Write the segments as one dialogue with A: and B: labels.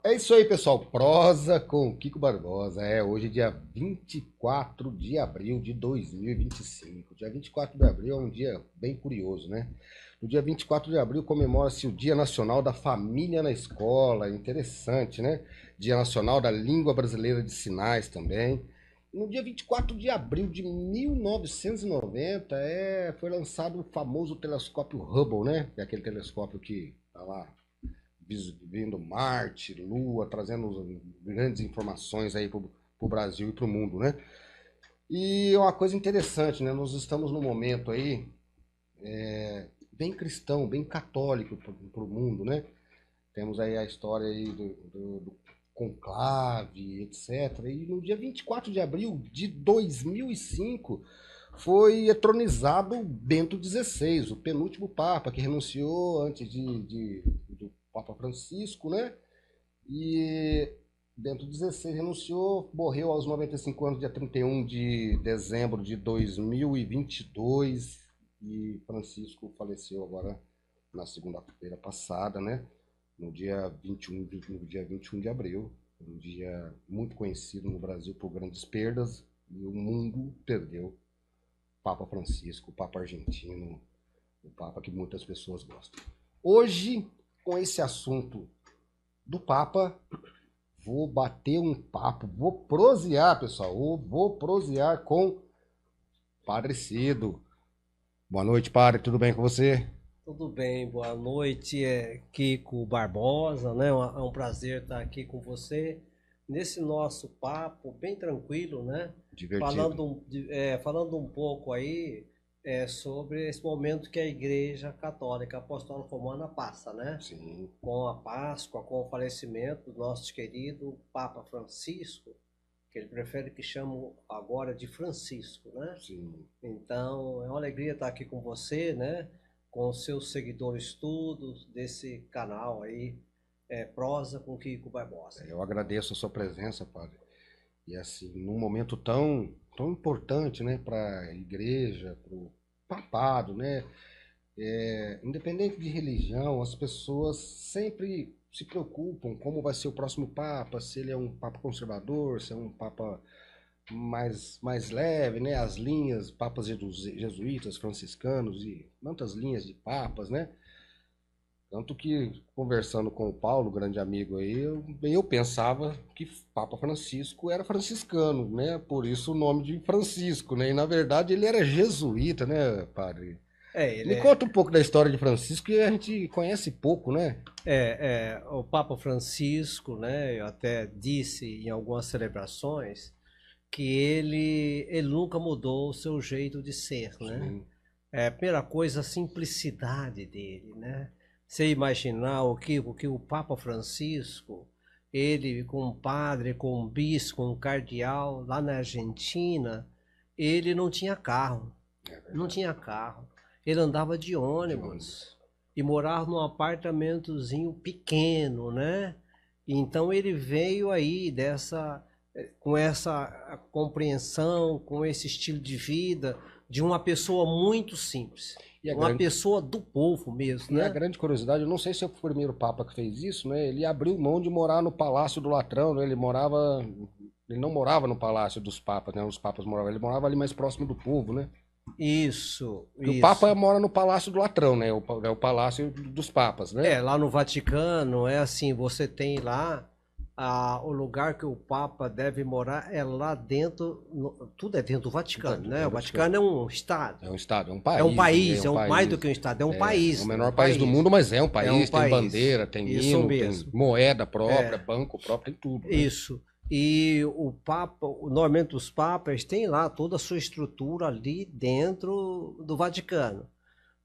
A: É isso aí, pessoal. Prosa com Kiko Barbosa. Hoje é dia 24 de abril de 2025. Dia 24 de abril é um dia bem curioso, né? No dia 24 de abril comemora-se o Dia Nacional da Família na Escola. Interessante, né? Dia Nacional da Língua Brasileira de Sinais também. No dia 24 de abril de 1990 foi lançado o famoso telescópio Hubble, né? Que é aquele telescópio que tá lá vendo Marte, Lua, trazendo grandes informações aí para o Brasil e para o mundo, né? E é uma coisa interessante, né? Nós estamos num momento aí bem cristão, bem católico para o mundo, né? Temos aí a história aí do conclave, etc. E no dia 24 de abril de 2005 foi entronizado Bento XVI, o penúltimo Papa, que renunciou antes do Papa Francisco, né? E Bento XVI renunciou, morreu aos 95 anos, dia 31 de dezembro de 2022, e Francisco faleceu agora na segunda-feira passada, né? No dia 21 de abril, um dia muito conhecido no Brasil por grandes perdas, e o mundo perdeu Papa Francisco, o Papa argentino, o Papa que muitas pessoas gostam. Hoje, com esse assunto do Papa, vou bater um papo, vou prosear, pessoal, vou prosear com Padre Cido. Boa noite, Padre, tudo bem com você?
B: Tudo bem, boa noite, Kiko Barbosa, né? É um prazer estar aqui com você nesse nosso papo bem tranquilo, né?
A: Divertido.
B: Falando um pouco aí sobre esse momento que a Igreja Católica Apostólica Romana passa, né?
A: Sim,
B: Com a Páscoa, com o falecimento do nosso querido Papa Francisco, que ele prefere que chamo agora de Francisco, né?
A: sim.
B: Então, é uma alegria estar aqui com você, né? Com os seus seguidores todos desse canal aí, Prosa com Kiko Barbosa.
A: Eu agradeço a sua presença, Padre. E assim, num momento tão importante, né, para a igreja, para o papado, né? Independente de religião, as pessoas sempre se preocupam como vai ser o próximo Papa, se ele é um Papa conservador, se é um Papa mais leve, né? As linhas, papas jesuítas, franciscanos e tantas linhas de papas, né? Tanto que, conversando com o Paulo, grande amigo aí, eu pensava que Papa Francisco era franciscano, né? Por isso o nome de Francisco, né? E na verdade ele era jesuíta, né, padre?
B: Ele
A: Me conta um pouco da história de Francisco, que a gente conhece pouco, né?
B: o Papa Francisco, né? Eu até disse em algumas celebrações que ele nunca mudou o seu jeito de ser, né?
A: Sim,
B: A primeira coisa, a simplicidade dele, né? Você imaginar o que o Papa Francisco, ele com um padre, com um bispo, um cardeal lá na Argentina, ele não tinha carro,
A: é
B: não
A: verdade.
B: tinha carro. Ele andava de
A: De ônibus.
B: ônibus e morava num apartamentozinho pequeno, né? Então ele veio aí com essa compreensão, com esse estilo de vida de uma pessoa muito simples,
A: E a
B: uma
A: grande,
B: pessoa do povo mesmo,
A: e a
B: né?
A: grande curiosidade, eu não sei se é o primeiro Papa que fez isso, né? Ele abriu mão de morar no Palácio do Latrão, né? Ele não morava no Palácio dos Papas, né? Os Papas moravam, ele morava ali mais próximo do povo, né?
B: Isso,
A: Porque o Papa
B: isso.
A: mora no Palácio do Latrão, né? É o Palácio dos Papas, né?
B: Lá no Vaticano é assim, você tem lá o lugar que o Papa deve morar é lá dentro, tudo é dentro do
A: Tudo é
B: Vaticano, né?
A: do
B: O Vaticano
A: Vaticano.
B: é um estado,
A: É um estado, é um
B: é um
A: país, né? É
B: país,
A: um
B: mais do
A: país.
B: que um estado, é um
A: É o
B: país, é
A: menor
B: um
A: país do
B: país,
A: mundo, mas é um
B: é um
A: país. Tem
B: país.
A: bandeira, tem
B: Isso
A: hino, tem
B: mesmo.
A: moeda própria,
B: É,
A: banco próprio, tem tudo, né?
B: isso. E o Papa, normalmente os papas têm lá toda a sua estrutura ali dentro do Vaticano.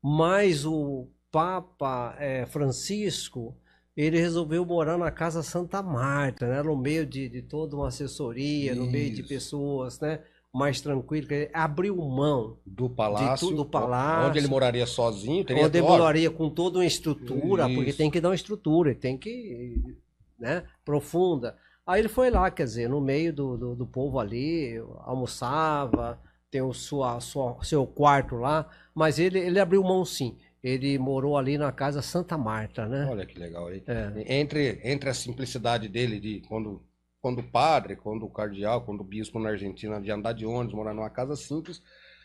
B: Mas o Papa Francisco, ele resolveu morar na Casa Santa Marta, né? No meio de toda uma assessoria, no meio de
A: Isso.
B: pessoas, né? Mais tranquilo, que ele abriu mão
A: Do
B: de tudo, do
A: palácio, onde ele
B: palácio,
A: moraria sozinho, teria,
B: onde ele
A: ó,
B: moraria com toda uma estrutura, porque tem
A: isso.
B: que dar uma estrutura, tem que, né? Profunda. Aí ele foi lá, quer dizer, no meio do povo ali, almoçava, tem seu quarto lá, mas ele abriu mão sim. ele morou ali na Casa Santa Marta, né?
A: Olha que legal aí.
B: É.
A: Entre a simplicidade dele de quando padre, quando cardeal, quando bispo na Argentina, de andar de ônibus, morar numa casa simples,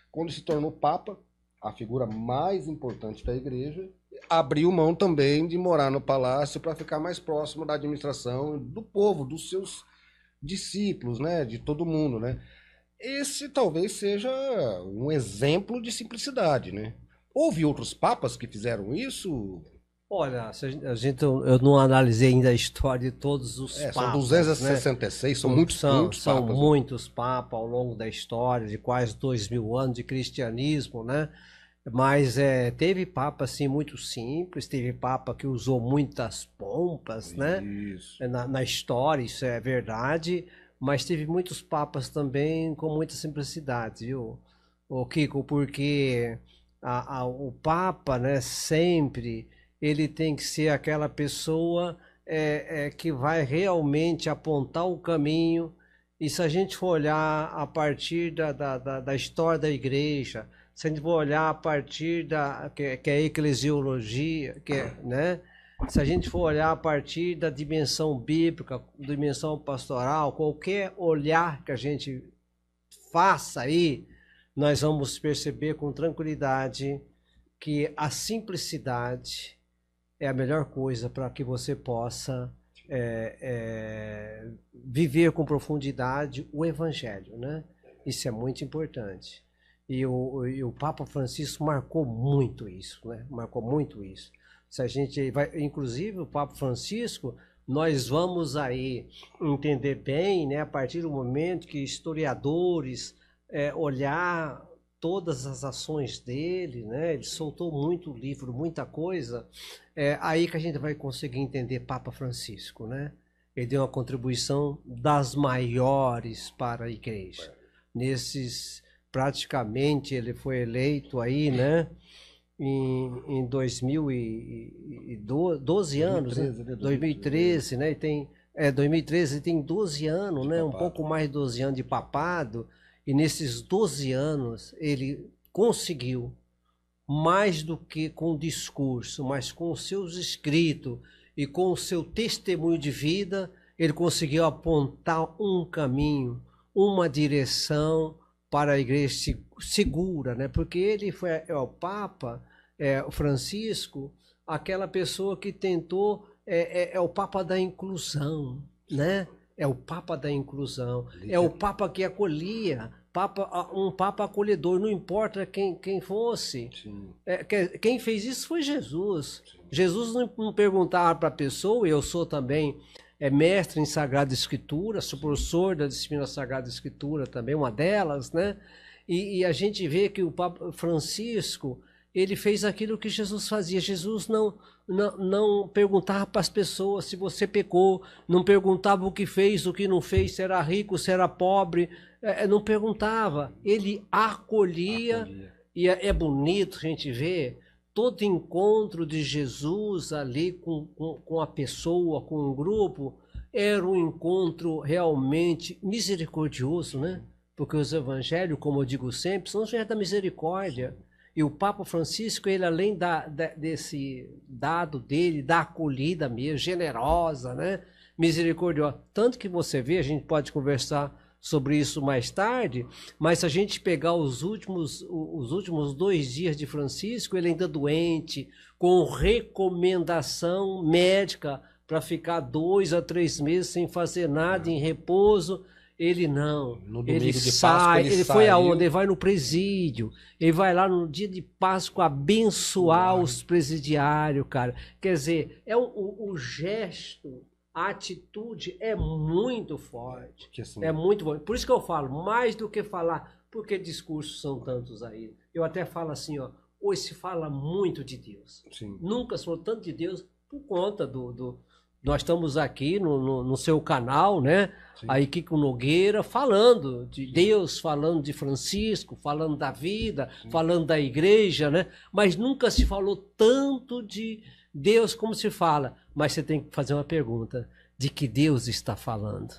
A: quando se tornou papa, a figura mais importante da igreja, abriu mão também de morar no palácio para ficar mais próximo da administração do povo, dos seus discípulos, né, de todo mundo, né? Esse talvez seja um exemplo de simplicidade, né? Houve outros papas que fizeram isso?
B: Olha, eu não analisei ainda a história de todos os papas.
A: São
B: né?
A: 266, são muitos
B: São
A: papas.
B: muitos papas ao longo da história, de quase 2000 anos de cristianismo, né? Mas teve papa assim muito simples, teve papa que usou muitas pompas, né?
A: Isso.
B: Na história, isso é verdade, mas teve muitos papas também com muita simplicidade, viu, o Kiko? Porque o papa, né, sempre ele tem que ser aquela pessoa que vai realmente apontar o caminho. E se a gente for olhar a partir da história da igreja, se a gente for olhar a partir que é a eclesiologia, né? Se a gente for olhar a partir da dimensão bíblica, dimensão pastoral, qualquer olhar que a gente faça aí, nós vamos perceber com tranquilidade que a simplicidade é a melhor coisa para que você possa viver com profundidade o Evangelho, né? Isso é muito importante. E o Papa Francisco marcou muito isso, né? Marcou muito isso. Se a gente vai, inclusive o Papa Francisco, nós vamos aí entender bem, né? A partir do momento que historiadores olhar todas as ações dele, né? Ele soltou muito livro, muita coisa. Aí que a gente vai conseguir entender Papa Francisco, né? Ele deu uma contribuição das maiores para a igreja. Praticamente ele foi eleito aí, né? Em 2012 anos, 2013, né? 2013, né? 2013 ele tem 12 anos, né? Um pouco mais de 12 anos de papado. E nesses 12 anos ele conseguiu, mais do que com o discurso, mas com os seus escritos e com o seu testemunho de vida, ele conseguiu apontar um caminho, uma direção para a igreja segura, né? Porque ele foi o Papa o Francisco, aquela pessoa que tentou, é o Papa da inclusão, né? É o Papa da inclusão, é o Papa que acolhia, um Papa acolhedor, não importa quem fosse. Quem fez isso foi Jesus. Sim. Jesus não perguntava para a pessoa, eu sou também mestre em Sagrada Escritura, sou professor da disciplina Sagrada Escritura também, uma delas, né? E a gente vê que o Papa Francisco, ele fez aquilo que Jesus fazia. Jesus não perguntava para as pessoas se você pecou, não perguntava o que fez, o que não fez, se era rico, se era pobre, não perguntava. Ele acolhia. E é bonito a gente ver todo encontro de Jesus ali com a pessoa, com um grupo, era um encontro realmente misericordioso, né? Porque os evangelhos, como eu digo sempre, são os evangelhos da misericórdia. E o Papa Francisco, ele além desse dado dele, da acolhida mesmo, generosa, né? Misericordiosa. Tanto que você vê, a gente pode conversar sobre isso mais tarde, mas se a gente pegar os últimos 2 dias de Francisco, ele ainda doente, com recomendação médica para ficar 2 a 3 meses sem fazer nada, em repouso. Ele não, ele sai, ele foi aonde? Ele vai no presídio, ele vai lá no dia de Páscoa abençoar os presidiários, cara. Quer dizer, o gesto, a atitude é muito forte, é muito bom. Por isso que eu falo, mais do que falar, porque discursos são tantos aí. Eu até falo assim, hoje se fala muito de Deus. Sim. Nunca se falou tanto de Deus por conta nós estamos aqui no seu canal, né? Sim. Aí Kiko Nogueira falando de Deus, falando de Francisco, falando da vida, sim, falando da igreja, né? Mas nunca se falou tanto de Deus como se fala. Mas você tem que fazer uma pergunta: de que Deus está falando?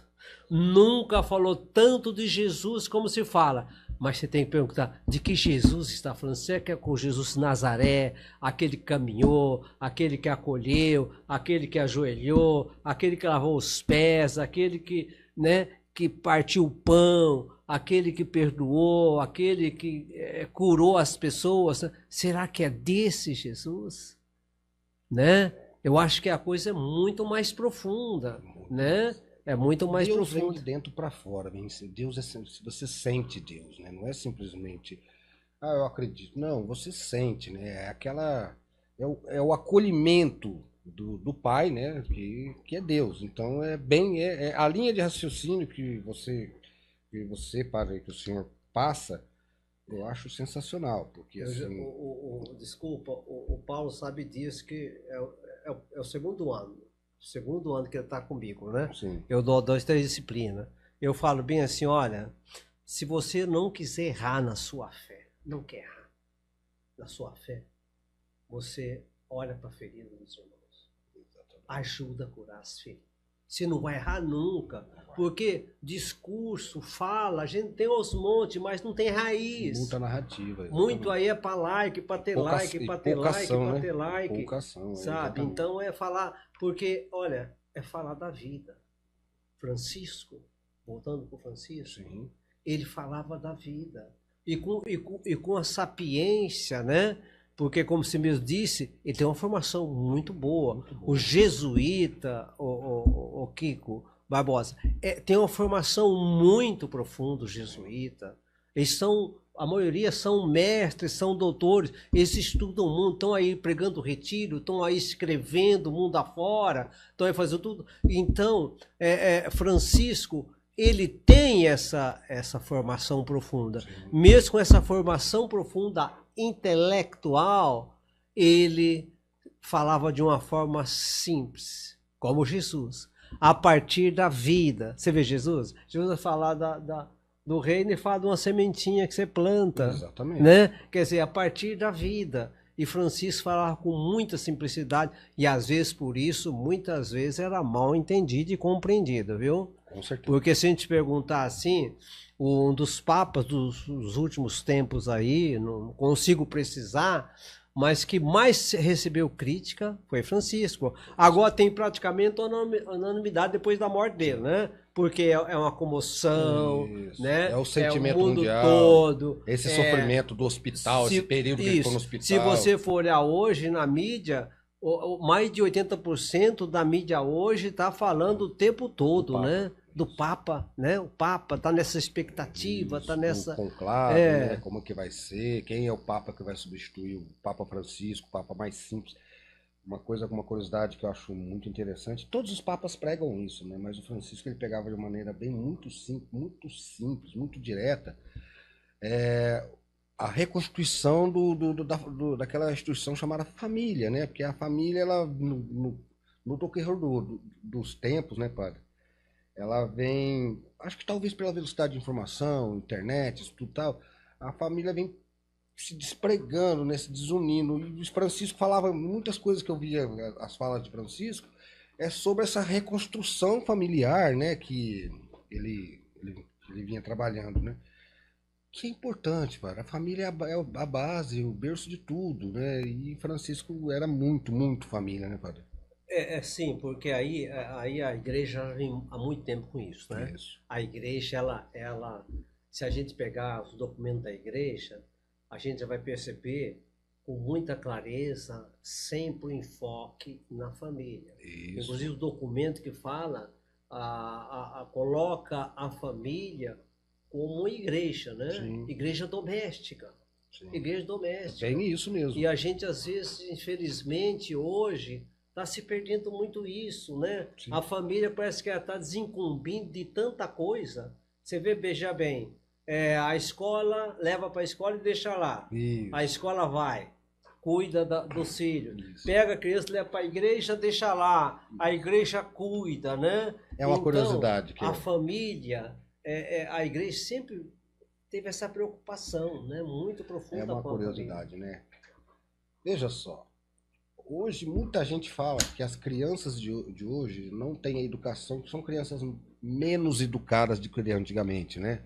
B: Nunca falou tanto de Jesus como se fala. Mas você tem que perguntar de que Jesus está falando. Será que é com Jesus de Nazaré, aquele que caminhou, aquele que acolheu, aquele que ajoelhou, aquele que lavou os pés, aquele que, né, que partiu o pão, aquele que perdoou, aquele que curou as pessoas? Será que é desse Jesus? Né? Eu acho que a coisa é muito mais profunda, né? É muito mais
A: Deus
B: profunda.
A: vem de dentro para fora, Deus é, você sente Deus, né? Não é simplesmente, ah, eu acredito. Não, você sente, né? É aquela, é o acolhimento do Pai, né? Que é Deus. Então é bem, é a linha de raciocínio que você, Padre, que o senhor passa, eu acho sensacional, porque assim,
B: Desculpa, o Paulo sabe disso, que é o segundo ano. Segundo ano que ele está comigo, né?
A: sim,
B: Eu dou 2, 3 disciplinas. Eu falo bem assim, olha, se você não quiser errar na sua fé, não quer errar na sua fé, você olha para a ferida dos irmãos. Ajuda a curar as feridas. Você não vai errar nunca, porque discurso, fala, a gente tem os montes, mas não tem raiz.
A: muita narrativa.
B: Muito aí é para like, para ter like, para ter like, para ter like.
A: Poucação,
B: Sabe? Então é falar, porque, olha, é falar da vida. Francisco, voltando para o Francisco,
A: sim,
B: ele falava da vida. E com a sapiência, né? Porque, como você mesmo disse, ele tem uma formação muito boa.
A: muito bom.
B: O jesuíta, o Kiko Barbosa, tem uma formação muito profunda, o jesuíta. Eles são, a maioria são mestres, são doutores, eles estudam o mundo, estão aí pregando retiro, estão aí escrevendo mundo afora, estão aí fazendo tudo. Então, Francisco, ele tem essa formação profunda.
A: Sim.
B: Mesmo com essa formação profunda intelectual, ele falava de uma forma simples, como Jesus, a partir da vida. Você vê Jesus? Jesus vai falar do reino e fala de uma sementinha que você planta.
A: Exatamente.
B: Né? Quer dizer, a partir da vida. E Francisco falava com muita simplicidade, e às vezes por isso, muitas vezes era mal entendido e compreendido, viu?
A: Com certeza.
B: Porque se a gente perguntar assim, um dos papas dos últimos tempos aí, não consigo precisar, mas que mais recebeu crítica foi Francisco. Agora tem praticamente unanimidade depois da morte dele, né? Porque é uma comoção,
A: Isso.
B: né?
A: É o sentimento
B: o mundo
A: mundial,
B: todo.
A: esse sofrimento do hospital, esse período que ele ficou no hospital.
B: Se você for olhar hoje na mídia, mais de 80% da mídia hoje está falando o tempo todo, né? Do Papa, né? O Papa está nessa expectativa, está nessa...
A: conclave, né? Como que vai ser, quem é o Papa que vai substituir o Papa Francisco, o Papa mais simples. Uma curiosidade que eu acho muito interessante, todos os papas pregam isso, né? Mas o Francisco ele pegava de uma maneira bem muito simples, muito direta, a reconstituição daquela instituição chamada família, né? Porque a família, ela, no decorrer dos tempos, né, padre? Ela vem, acho que talvez pela velocidade de informação, internet, isso tudo tal, a família vem se despregando, né, se desunindo. E o Francisco falava muitas coisas que eu via, as falas de Francisco, sobre essa reconstrução familiar, né, que ele vinha trabalhando, né? Que é importante, cara. A família é a base, o berço de tudo, né? E Francisco era muito, muito família, né, padre?
B: Sim, porque aí a igreja já vem há muito tempo com isso, né?
A: Isso.
B: A igreja, se a gente pegar os documentos da igreja, a gente já vai perceber com muita clareza sempre o enfoque na família.
A: Isso.
B: Inclusive o documento que fala, coloca a família como uma igreja, né?
A: Sim.
B: Igreja doméstica.
A: Sim.
B: Igreja doméstica.
A: Bem isso mesmo.
B: E a gente, às vezes, infelizmente, hoje, está se perdendo muito isso, né?
A: Sim.
B: A família parece que ela está desincumbindo de tanta coisa. Você vê, veja bem, a escola leva para a escola e deixa lá.
A: Isso.
B: A escola vai, cuida dos filhos.
A: Isso.
B: Pega a criança, leva para a igreja, deixa lá. A igreja cuida, né?
A: É uma
B: então,
A: curiosidade.
B: A família, a igreja sempre teve essa preocupação, né? Muito profunda.
A: É uma curiosidade, né? Veja só. Hoje, muita gente fala que as crianças de hoje não têm a educação, que são crianças menos educadas do que antigamente, né?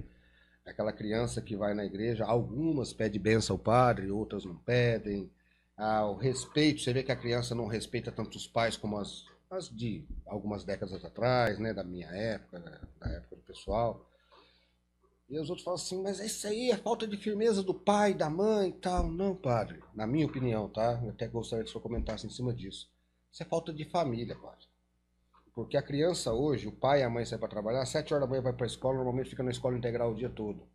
A: Aquela criança que vai na igreja, algumas pedem bênção ao padre, outras não pedem. O respeito, você vê que a criança não respeita tanto os pais como as de algumas décadas atrás, né? Da minha época, da época do pessoal. E os outros falam assim, mas isso aí é falta de firmeza do pai, da mãe e tal. Não, padre, na minha opinião, tá? Eu até gostaria que o senhor comentasse em cima disso. Isso é falta de família, padre. Porque a criança hoje, o pai e a mãe saem para trabalhar, às 7 horas da manhã vai para a escola, normalmente fica na escola integral o dia todo.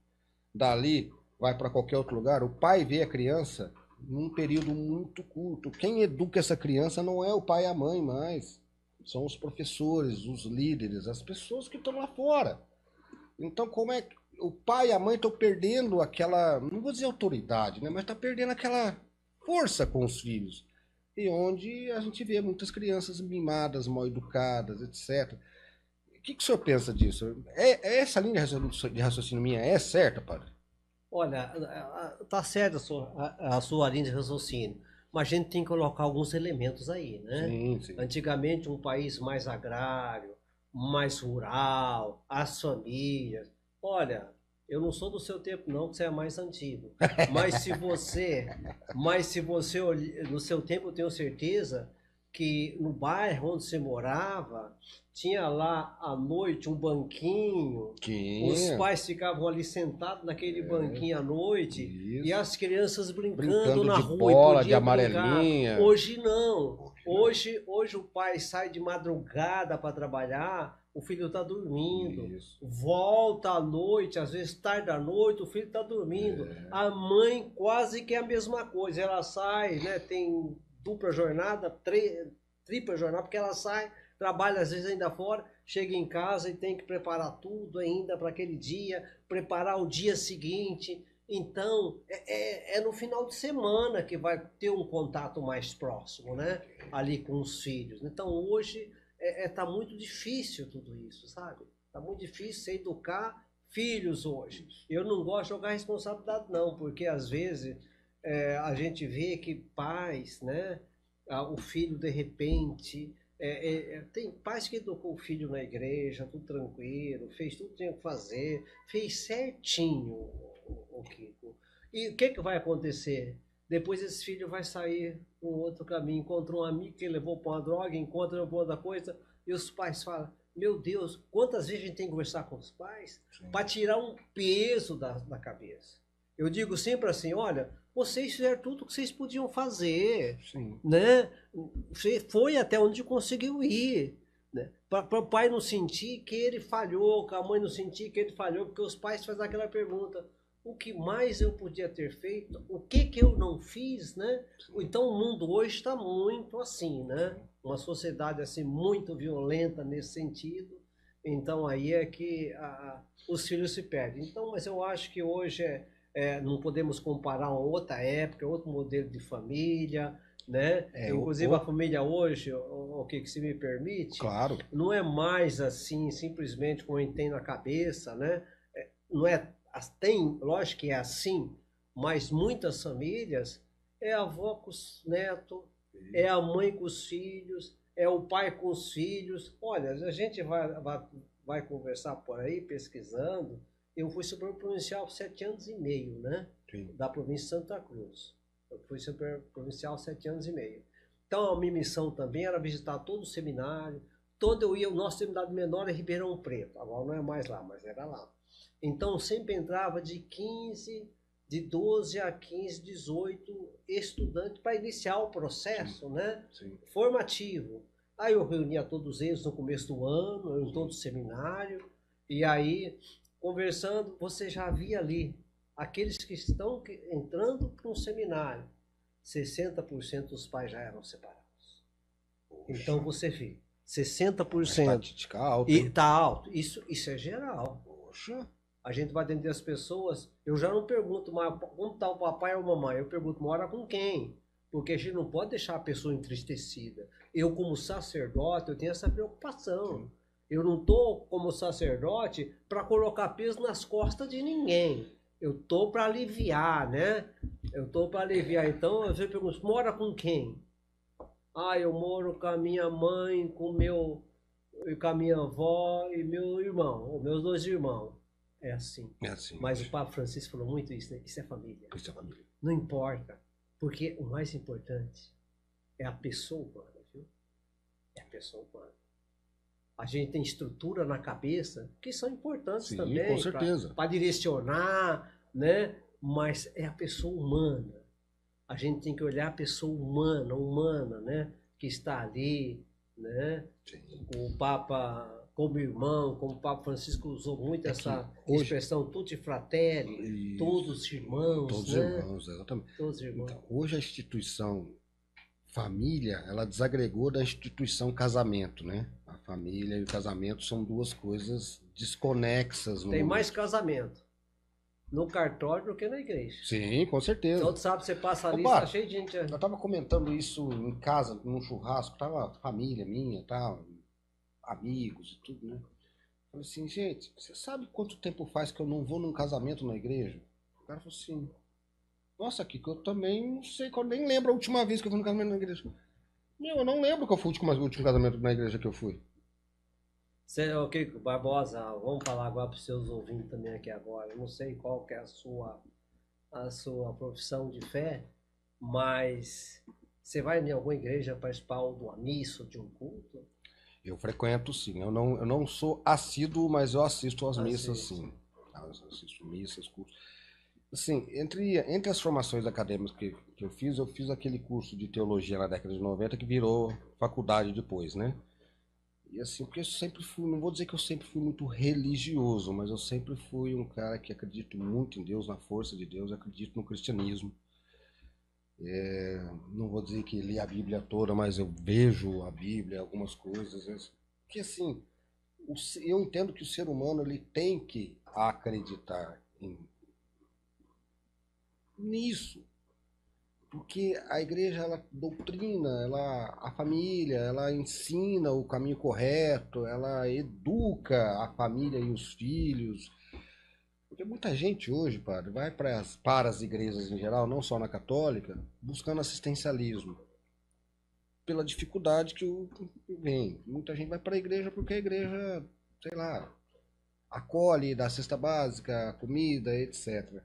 A: Dali, vai para qualquer outro lugar, o pai vê a criança num período muito curto. Quem educa essa criança não é o pai e a mãe mais. São os professores, os líderes, as pessoas que estão lá fora. Então, como é que o pai e a mãe estão perdendo aquela, não vou dizer autoridade, né, mas está perdendo aquela força com os filhos. E onde a gente vê muitas crianças mimadas, mal educadas, etc. O que o senhor pensa disso? Essa linha de raciocínio minha é certa, padre?
B: Olha, tá certa a sua linha de raciocínio, mas a gente tem que colocar alguns elementos aí, né?
A: Sim, sim.
B: Antigamente, um país mais agrário, mais rural, as famílias. Olha, eu não sou do seu tempo, não, que você é mais antigo. Mas se você, no seu tempo, eu tenho certeza que no bairro onde você morava, tinha lá à noite um banquinho, os
A: Tinha.
B: pais ficavam ali sentados naquele banquinho à noite
A: Isso.
B: e as crianças brincando
A: Brincando
B: na
A: de
B: rua
A: bola,
B: e
A: de
B: podiam brincar.
A: amarelinha.
B: Hoje não. Hoje o pai sai de madrugada para trabalhar, o filho está dormindo.
A: Isso.
B: Volta à noite, às vezes tarde da noite, o filho está dormindo. A mãe quase que é a mesma coisa. Ela sai, né, tem dupla jornada, tripla jornada, porque ela sai, trabalha às vezes ainda fora, chega em casa e tem que preparar tudo ainda para aquele dia, preparar o dia seguinte. Então, é no final de semana que vai ter um contato mais próximo, né? Ali com os filhos. Então, hoje, tá muito difícil tudo isso, sabe? Tá muito difícil você educar filhos hoje. Eu não gosto de jogar responsabilidade, não, porque às vezes a gente vê que pais, né? O filho, de repente... tem pais que educou o filho na igreja, tudo tranquilo, fez tudo que tinha que fazer, fez certinho o Kiko. E o que vai acontecer? Depois esse filho vai sair um outro caminho, encontra um amigo que levou para uma droga, encontra uma outra coisa, e os pais falam, meu Deus, quantas vezes a gente tem que conversar com os pais para tirar um peso da cabeça? Eu digo sempre assim, olha, vocês fizeram tudo o que vocês podiam fazer,
A: Sim.
B: né? Você foi até onde conseguiu ir, né? Para o pai não sentir que ele falhou, que a mãe não sentir que ele falhou, porque os pais fazem aquela pergunta, o que mais eu podia ter feito, o que eu não fiz, né? Então o mundo hoje está muito assim, né? Uma sociedade assim muito violenta nesse sentido, então aí é que os filhos se perdem. Então, mas eu acho que hoje não podemos comparar uma outra época, outro modelo de família, né? Inclusive a família hoje, o que se me permite,
A: claro,
B: não é mais assim, simplesmente como a gente tem na cabeça, né? Não é, tem, lógico que é assim, mas muitas famílias é a avó com os netos, é a mãe com os filhos, é o pai com os filhos. Olha, a gente vai conversar por aí, pesquisando. Eu fui superprovincial 7 anos e meio, né? Sim. Da província de Santa Cruz. Eu fui superprovincial 7 anos e meio. Então, a minha missão também era visitar todo o seminário. O nosso seminário menor é Ribeirão Preto. Agora não é mais lá, mas era lá. Então, sempre entrava de 12 a 15, 18 estudantes para iniciar o processo, sim, né? Sim. Formativo. Aí eu reunia todos eles no começo do ano, em todo o seminário, e aí, conversando, você já via ali, aqueles que estão entrando para um seminário, 60% dos pais já eram separados. Poxa. Então você vê, 60%.
A: Estatística alta.
B: E está alto. Isso é geral.
A: Poxa.
B: A gente vai atender as pessoas, eu já não pergunto mais como está o papai ou a mamãe, eu pergunto, mora com quem? Porque a gente não pode deixar a pessoa entristecida. Eu, como sacerdote, eu tenho essa preocupação. Sim. Eu não estou, como sacerdote, para colocar peso nas costas de ninguém. Eu estou para aliviar, né? Eu estou para aliviar. Então, eu sempre pergunto, mora com quem? Eu moro com a minha mãe, com a minha avó e meu irmão, os meus 2 irmãos. é assim.
A: É assim.
B: Mas o Papa Francisco falou muito isso, né? Isso é família.
A: Isso é família.
B: Não importa, porque o mais importante é a pessoa humana, viu? É a pessoa humana. A gente tem estrutura na cabeça que são importantes
A: Sim,
B: também.
A: com certeza.
B: Para direcionar, né? Mas é a pessoa humana. A gente tem que olhar a pessoa humana, né? Que está ali, né?
A: Sim.
B: O Papa como irmão, como o Papa Francisco usou muito essa
A: hoje,
B: expressão tutti fratelli, todos irmãos,
A: todos
B: né?
A: irmãos, exatamente.
B: Todos irmãos.
A: Então, hoje a instituição família, ela desagregou da instituição casamento, né? A família e o casamento são duas coisas desconexas.
B: Tem mais casamento no cartório do que na igreja.
A: Sim, com certeza.
B: Todo sábado você passa ali,
A: Opa,
B: tá cheio de gente.
A: Eu tava comentando isso em casa, num churrasco, tava família minha, tal, amigos e tudo, né? Falei assim, gente, você sabe quanto tempo faz que eu não vou num casamento na igreja? O cara falou assim, nossa, Kiko, eu também não sei, eu nem lembro a última vez que eu fui num casamento na igreja. Meu, eu não lembro que eu fui o último casamento na igreja que eu fui.
B: Ô, Kiko Barbosa, vamos falar agora para os seus ouvintes também aqui agora. Eu não sei qual que é a sua profissão de fé, mas você vai em alguma igreja participar de uma missa, de um culto?
A: Eu frequento, sim. Eu não sou assíduo, mas eu assisto às missas, sim. Eu assisto missas, cursos. Assim, entre as formações acadêmicas que eu fiz aquele curso de teologia na década de 90 que virou faculdade depois, né? E assim, porque eu sempre fui, não vou dizer que eu sempre fui muito religioso, mas eu sempre fui um cara que acredito muito em Deus, na força de Deus, acredito no cristianismo. Não vou dizer que li a Bíblia toda, mas eu vejo a Bíblia, algumas coisas. Porque assim, eu entendo que o ser humano ele tem que acreditar nisso. Porque a igreja, ela doutrina, a família, ela ensina o caminho correto, ela educa a família e os filhos. Porque muita gente hoje, padre, vai para as igrejas em geral, não só na católica, buscando assistencialismo. Pela dificuldade que vem. Muita gente vai para a igreja porque a igreja, sei lá, acolhe, dá cesta básica, comida, etc.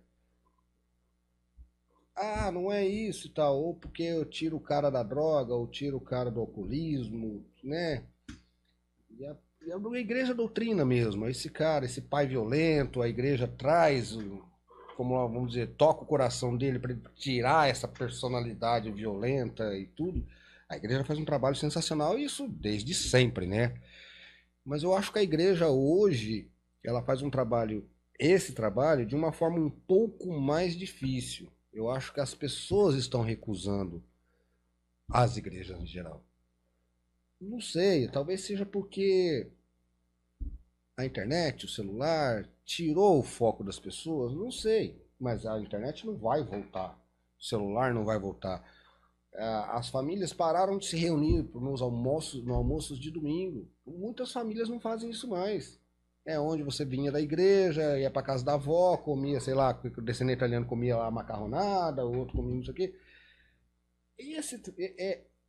A: Ah, não é isso e tal, ou porque eu tiro o cara da droga, ou tiro o cara do alcoolismo, né? E a igreja doutrina mesmo, esse cara, esse pai violento, a igreja traz, como vamos dizer, toca o coração dele para tirar essa personalidade violenta e tudo. A igreja faz um trabalho sensacional, e isso desde sempre, né? Mas eu acho que a igreja hoje, ela faz esse trabalho, de uma forma um pouco mais difícil. Eu acho que as pessoas estão recusando as igrejas em geral. Não sei, talvez seja porque a internet, o celular, tirou o foco das pessoas, não sei. Mas a internet não vai voltar, o celular não vai voltar. As famílias pararam de se reunir nos almoços de domingo. Muitas famílias não fazem isso mais. É onde você vinha da igreja, ia para casa da avó, comia, sei lá, o descendente italiano comia lá macarronada, o outro comia não sei o quê. E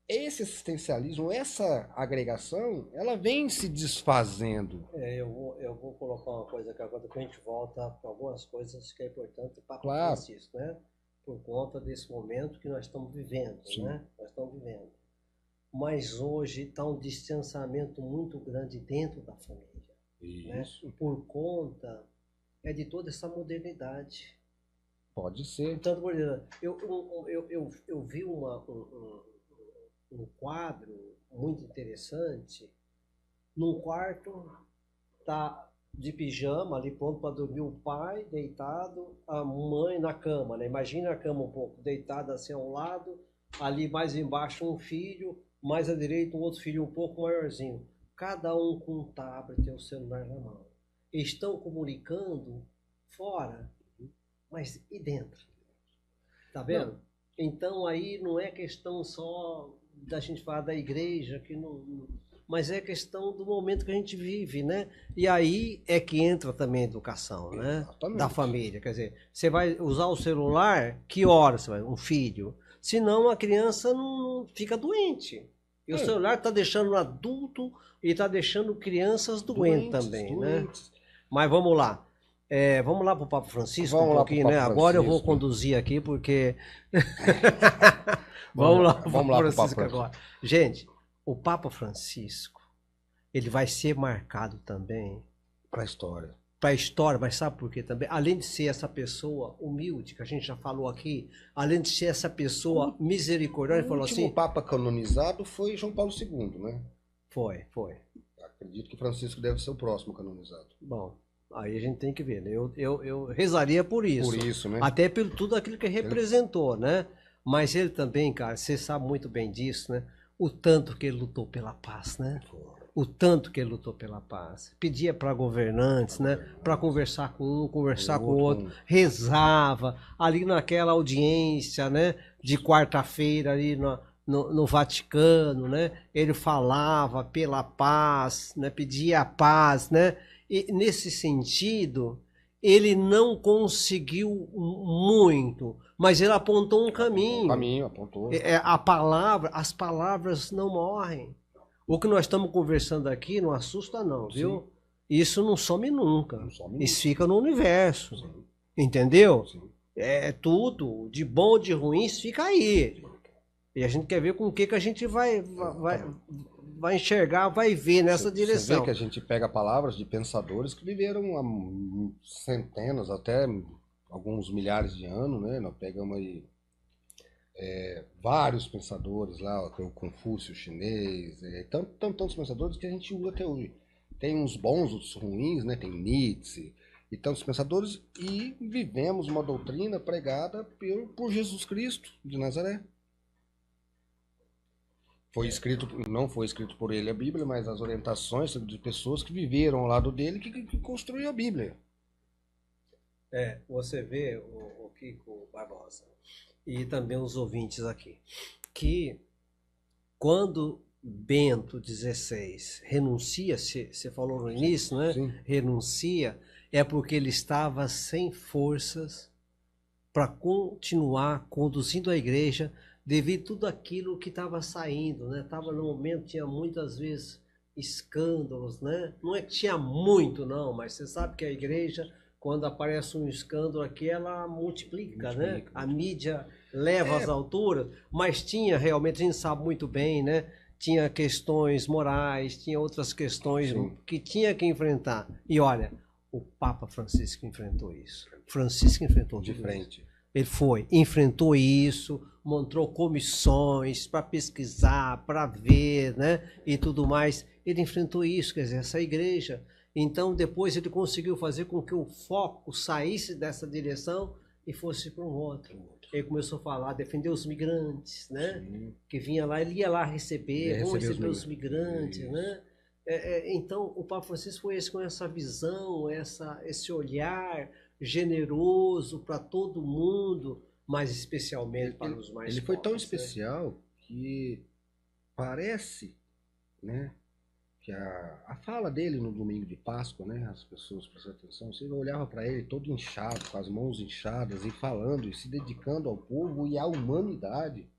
A: esse assistencialismo, essa agregação, ela vem se desfazendo.
B: Eu vou colocar uma coisa aqui agora, depois a gente volta para algumas coisas que é importante para
A: Claro.
B: Francisco, né? Por conta desse momento que nós estamos vivendo,
A: Sim.
B: né? Nós estamos vivendo. Mas hoje está um distanciamento muito grande dentro da família.
A: Isso.
B: Né? Por conta de toda essa modernidade.
A: Pode ser.
B: Tanto, por exemplo, eu vi um quadro muito interessante. Num quarto tá de pijama ali pronto para dormir, o pai deitado, a mãe na cama, né? Imagina a cama um pouco deitada assim ao lado, ali mais embaixo um filho, mais à direita um outro filho um pouco maiorzinho. Cada um com um tablet e o celular na mão. Estão comunicando fora, mas e dentro? Tá vendo? Não. Então aí não é questão só da gente falar da igreja, que não, mas é questão do momento que a gente vive, né? E aí é que entra também a educação, né?
A: Exatamente.
B: Da família. Quer dizer, você vai usar o celular, que hora você vai? Um filho. Senão a criança não fica doente. E o celular está deixando o adulto e está deixando crianças doentes também, doentes. Né? Mas vamos lá. Vamos lá para o Papa Francisco
A: Vamos
B: um
A: lá pro
B: pouquinho,
A: Papa
B: né? Agora eu vou
A: Francisco.
B: conduzir aqui, porque. Vamos lá para o
A: Vamos lá
B: Papa
A: pro Papa
B: Francisco
A: Francisco.
B: agora. Gente, o Papa Francisco, ele vai ser marcado também
A: Pra história.
B: para a história, mas sabe por quê também? Além de ser essa pessoa humilde, que a gente já falou aqui, além de ser essa pessoa misericordiosa, ele
A: O
B: falou
A: último
B: assim.
A: Papa canonizado foi João Paulo II, né?
B: Foi.
A: Acredito que Francisco deve ser o próximo canonizado.
B: Bom, aí a gente tem que ver, né? Eu rezaria por isso.
A: Por isso, né?
B: Até por tudo aquilo que representou, né? Mas ele também, cara, você sabe muito bem disso, né? O tanto que ele lutou pela paz, né? O tanto que ele lutou pela paz. Pedia para governantes, né? Para conversar com um, conversar com o outro. Rezava ali naquela audiência, né? De quarta-feira ali no Vaticano, né? Ele falava pela paz, né? Pedia a paz, né? E nesse sentido, ele não conseguiu muito, mas ele apontou um caminho.
A: Um caminho, apontou.
B: As palavras não morrem. O que nós estamos conversando aqui não assusta não, viu? Sim. Isso não some nunca. Não some Isso fica no universo. Sim. Entendeu? Sim. É tudo, de bom ou de ruim, isso fica aí. E a gente quer ver com o que a gente vai enxergar, vai ver nessa direção.
A: Você vê que a gente pega palavras de pensadores que viveram há centenas, até alguns milhares de anos, né? Nós pegamos aí vários pensadores lá, o Confúcio chinês, tantos pensadores que a gente usa até hoje. Tem uns bons, outros ruins, né? Tem Nietzsche e tantos pensadores, e vivemos uma doutrina pregada por Jesus Cristo de Nazaré. Não foi escrito por ele a Bíblia, mas as orientações de pessoas que viveram ao lado dele, que construíram a Bíblia.
B: Você vê, o Kiko Barbosa, e também os ouvintes aqui, que quando Bento XVI renuncia, você falou no início, né? Sim. Renuncia, é porque ele estava sem forças para continuar conduzindo a igreja, devido a tudo aquilo que estava saindo, né? Tava no momento, tinha muitas vezes escândalos, né? Não é que tinha muito, não, mas você sabe que a igreja, quando aparece um escândalo aqui, ela multiplica, né? A mídia leva às alturas, mas tinha realmente, a gente sabe muito bem, né? Tinha questões morais, tinha outras questões que tinha que enfrentar. E olha, o Papa Francisco enfrentou isso. Francisco enfrentou
A: de frente.
B: Isso. Ele enfrentou isso, montou comissões para pesquisar, para ver, né? E tudo mais. Ele enfrentou isso, quer dizer, essa igreja. Então, depois ele conseguiu fazer com que o foco saísse dessa direção e fosse para um outro. Ele começou a falar, defender os migrantes, né? Sim. Que vinha lá, ele ia lá receber, vamos receber os migrantes, né? Então, o Papa Francisco foi esse, com essa visão, esse olhar generoso para todo mundo, mas especialmente para os mais pobres.
A: Ele foi tão especial que parece, né? Que a fala dele no domingo de Páscoa, né, as pessoas prestam atenção, você olhava para ele todo inchado, com as mãos inchadas e falando e se dedicando ao povo e à humanidade.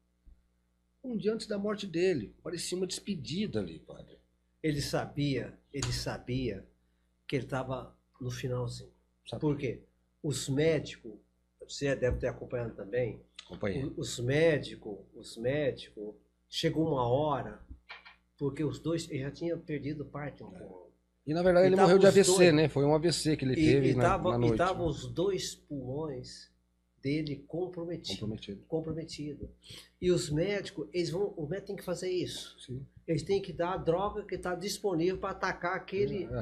A: Um dia antes da morte dele, parecia uma despedida ali, padre.
B: Ele sabia que ele estava no finalzinho. Sabe por quê? Os médicos, você deve ter acompanhado também.
A: Acompanhei.
B: Os médicos, chegou uma hora, porque os dois, ele já tinha perdido parte um pouco.
A: E na verdade ele morreu de AVC, né? Foi um AVC que ele teve na noite.
B: E estavam os dois pulmões dele comprometido. E os médicos, o médico tem que fazer isso. Sim. Eles têm que dar a droga que está disponível para atacar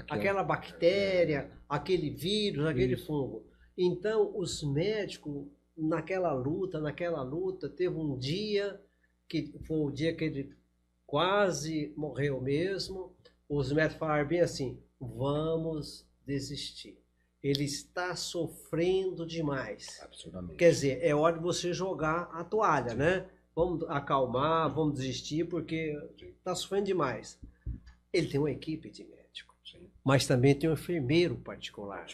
B: aquela bactéria, aquele vírus, aquele fungo. Então, os médicos, naquela luta, teve um dia, que foi o dia que ele quase morreu mesmo. Os médicos falaram bem assim, vamos desistir. Ele está sofrendo demais.
A: Absurdamente.
B: Quer dizer, é hora de você jogar a toalha, sim, né? Vamos acalmar, vamos desistir, porque está sofrendo demais. Ele tem uma equipe de médico, sim, mas também tem um enfermeiro particular.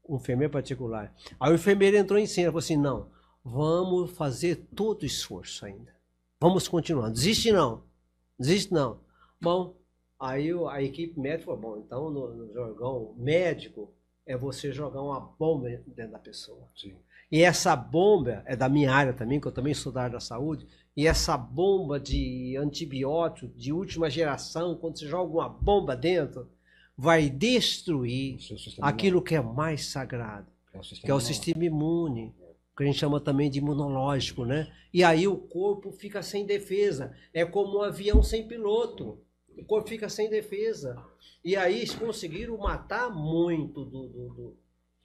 B: Um enfermeiro particular. Aí o enfermeiro entrou em cena e falou assim, não, vamos fazer todo o esforço ainda. Vamos continuar. Desiste não. Bom, aí a equipe médica falou, bom, então no jargão médico, é você jogar uma bomba dentro da pessoa.
A: Sim.
B: E essa bomba é da minha área também, que eu também sou da área da saúde, e essa bomba de antibiótico de última geração, quando você joga uma bomba dentro, vai destruir aquilo que é mais sagrado, que é o sistema imune, que a gente chama também de imunológico, né? E aí o corpo fica sem defesa, é como um avião sem piloto, o corpo fica sem defesa. E aí eles conseguiram matar muito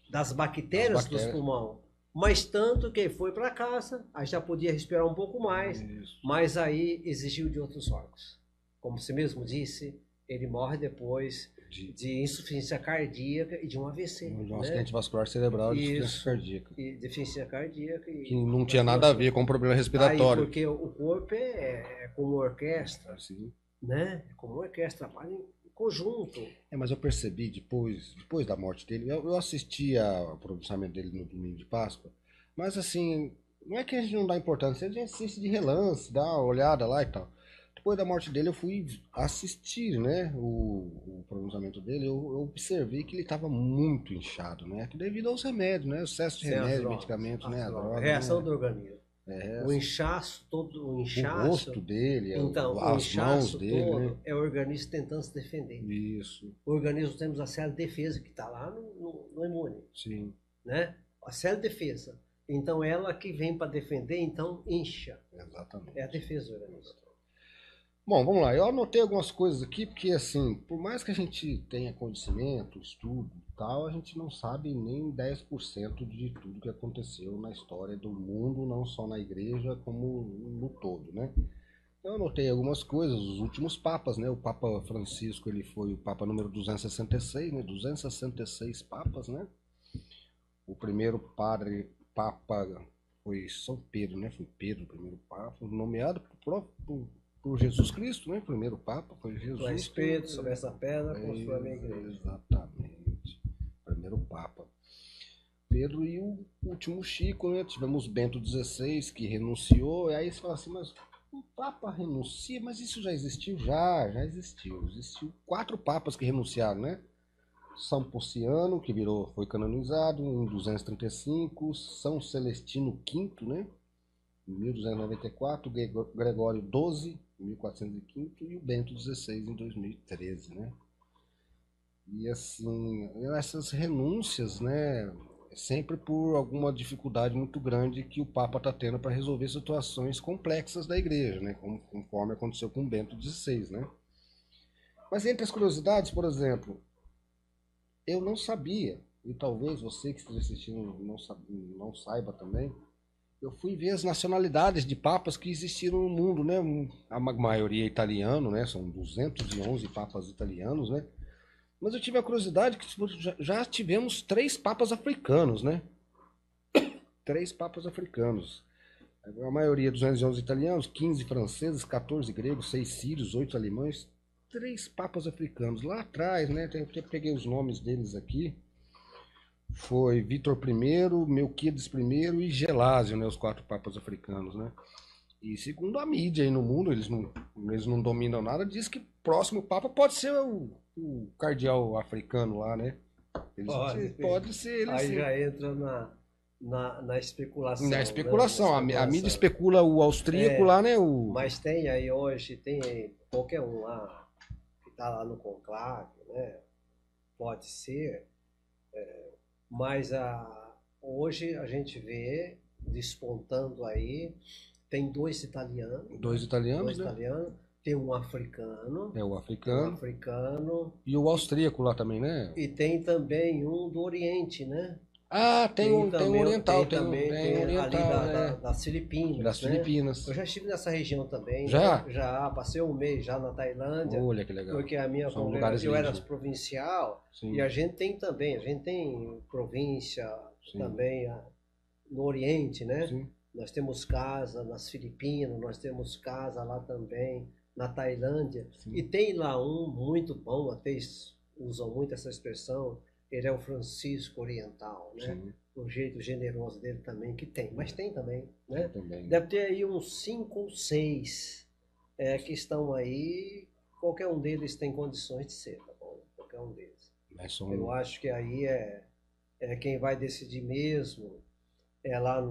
B: das bactérias dos pulmões. Mas tanto que foi para casa, aí já podia respirar um pouco mais, mas aí exigiu de outros órgãos. Como você mesmo disse, ele morre depois de insuficiência cardíaca e de um AVC.
A: Um acidente vascular cerebral e insuficiência cardíaca.
B: E deficiência cardíaca.
A: Que não tinha nada a ver com o problema respiratório.
B: Aí, porque o corpo é como uma orquestra,
A: Sim.
B: né? É como uma orquestra, trabalha em conjunto.
A: Mas eu percebi depois da morte dele, eu assisti ao pronunciamento dele no domingo de Páscoa, mas assim, não é que a gente não dá importância, a gente assiste de relance, dá uma olhada lá e tal. Depois da morte dele eu fui assistir, né, o pronunciamento dele, eu observei que ele estava muito inchado, né, devido aos remédios, né, excesso de remédio, medicamentos, né, a droga,
B: reação
A: né?
B: do organismo. O inchaço, todo o inchaço.
A: O rosto dele,
B: então,
A: as mãos dele,
B: todo,
A: né?
B: é o organismo tentando se defender.
A: Isso.
B: O organismo temos a célula de defesa que está lá no imune.
A: Sim.
B: Né? A célula de defesa. Então, ela que vem para defender, então incha.
A: Exatamente.
B: É a defesa do organismo.
A: Bom, vamos lá. Eu anotei algumas coisas aqui, porque assim, por mais que a gente tenha conhecimento, estudo e tal, a gente não sabe nem 10% de tudo que aconteceu na história do mundo, não só na igreja, como no todo, né? Eu anotei algumas coisas, os últimos papas, né? O Papa Francisco, ele foi o Papa número 266, né? 266 papas, né? O primeiro Papa foi São Pedro, né? Foi Pedro, o primeiro Papa, nomeado por Jesus Cristo, né? O primeiro Papa foi Jesus.
B: O Espírito sobre essa pedra construiu a minha igreja.
A: Exatamente. Primeiro Papa. Pedro e o último Chico, né? Tivemos Bento XVI, que renunciou. E aí você fala assim, mas o Papa renuncia? Mas isso já existiu? Já existiu. Existiu 4 papas que renunciaram, né? São Ponciano, que foi canonizado em 235. São Celestino V, né? Em 1294, Gregório XII, em 1405, e o Bento XVI, em 2013, né? E assim, essas renúncias, né, sempre por alguma dificuldade muito grande que o Papa está tendo para resolver situações complexas da igreja, né, conforme aconteceu com o Bento XVI, né? Mas entre as curiosidades, por exemplo, eu não sabia, e talvez você que esteja assistindo não saiba também, eu fui ver as nacionalidades de papas que existiram no mundo, né? A maioria é italiano, né? São 211 papas italianos, né? Mas eu tive a curiosidade que já tivemos 3 papas africanos, né? 3 papas africanos. A maioria 211 italianos, 15 franceses, 14 gregos, 6 sírios, 8 alemães, 3 papas africanos. Lá atrás, né? Eu peguei os nomes deles aqui. Foi Vítor I, Melquiades I e Gelásio, né, os 4 papas africanos, né? E segundo a mídia aí no mundo, eles não dominam nada, diz que o próximo papa pode ser o cardeal africano lá, né? Pode ser ele,
B: aí
A: sim.
B: Já entra na especulação.
A: Na especulação,
B: né?
A: a mídia especula o austríaco lá, né?
B: Mas tem aí hoje, qualquer um lá que está lá no conclave, né? Pode ser. Mas hoje a gente vê despontando aí, tem 2 italianos.
A: 2 italianos,
B: né? Tem um africano.
A: O africano.
B: Um africano.
A: E o austríaco lá também, né?
B: E tem também um do Oriente, né?
A: Ah, tem um oriental, tem oriental,
B: ali das Filipinas.
A: Das Filipinas.
B: Eu já estive nessa região também.
A: Já?
B: Né? Já, passei um mês já na Tailândia.
A: Olha que legal.
B: Porque a minha congregação, eu era provincial. Sim. E a gente tem província Sim. também no Oriente, né? Sim. Nós temos casa nas Filipinas, nós temos casa lá também na Tailândia. Sim. E tem lá um muito bom, até usam muito essa expressão, ele é o Francisco Oriental, né? Sim. O jeito generoso dele também, que tem. Mas tem também, né? Também. Deve ter aí uns 5 ou 6 que estão aí. Qualquer um deles tem condições de ser, tá bom? Qualquer um deles. Eu acho que aí quem vai decidir mesmo é lá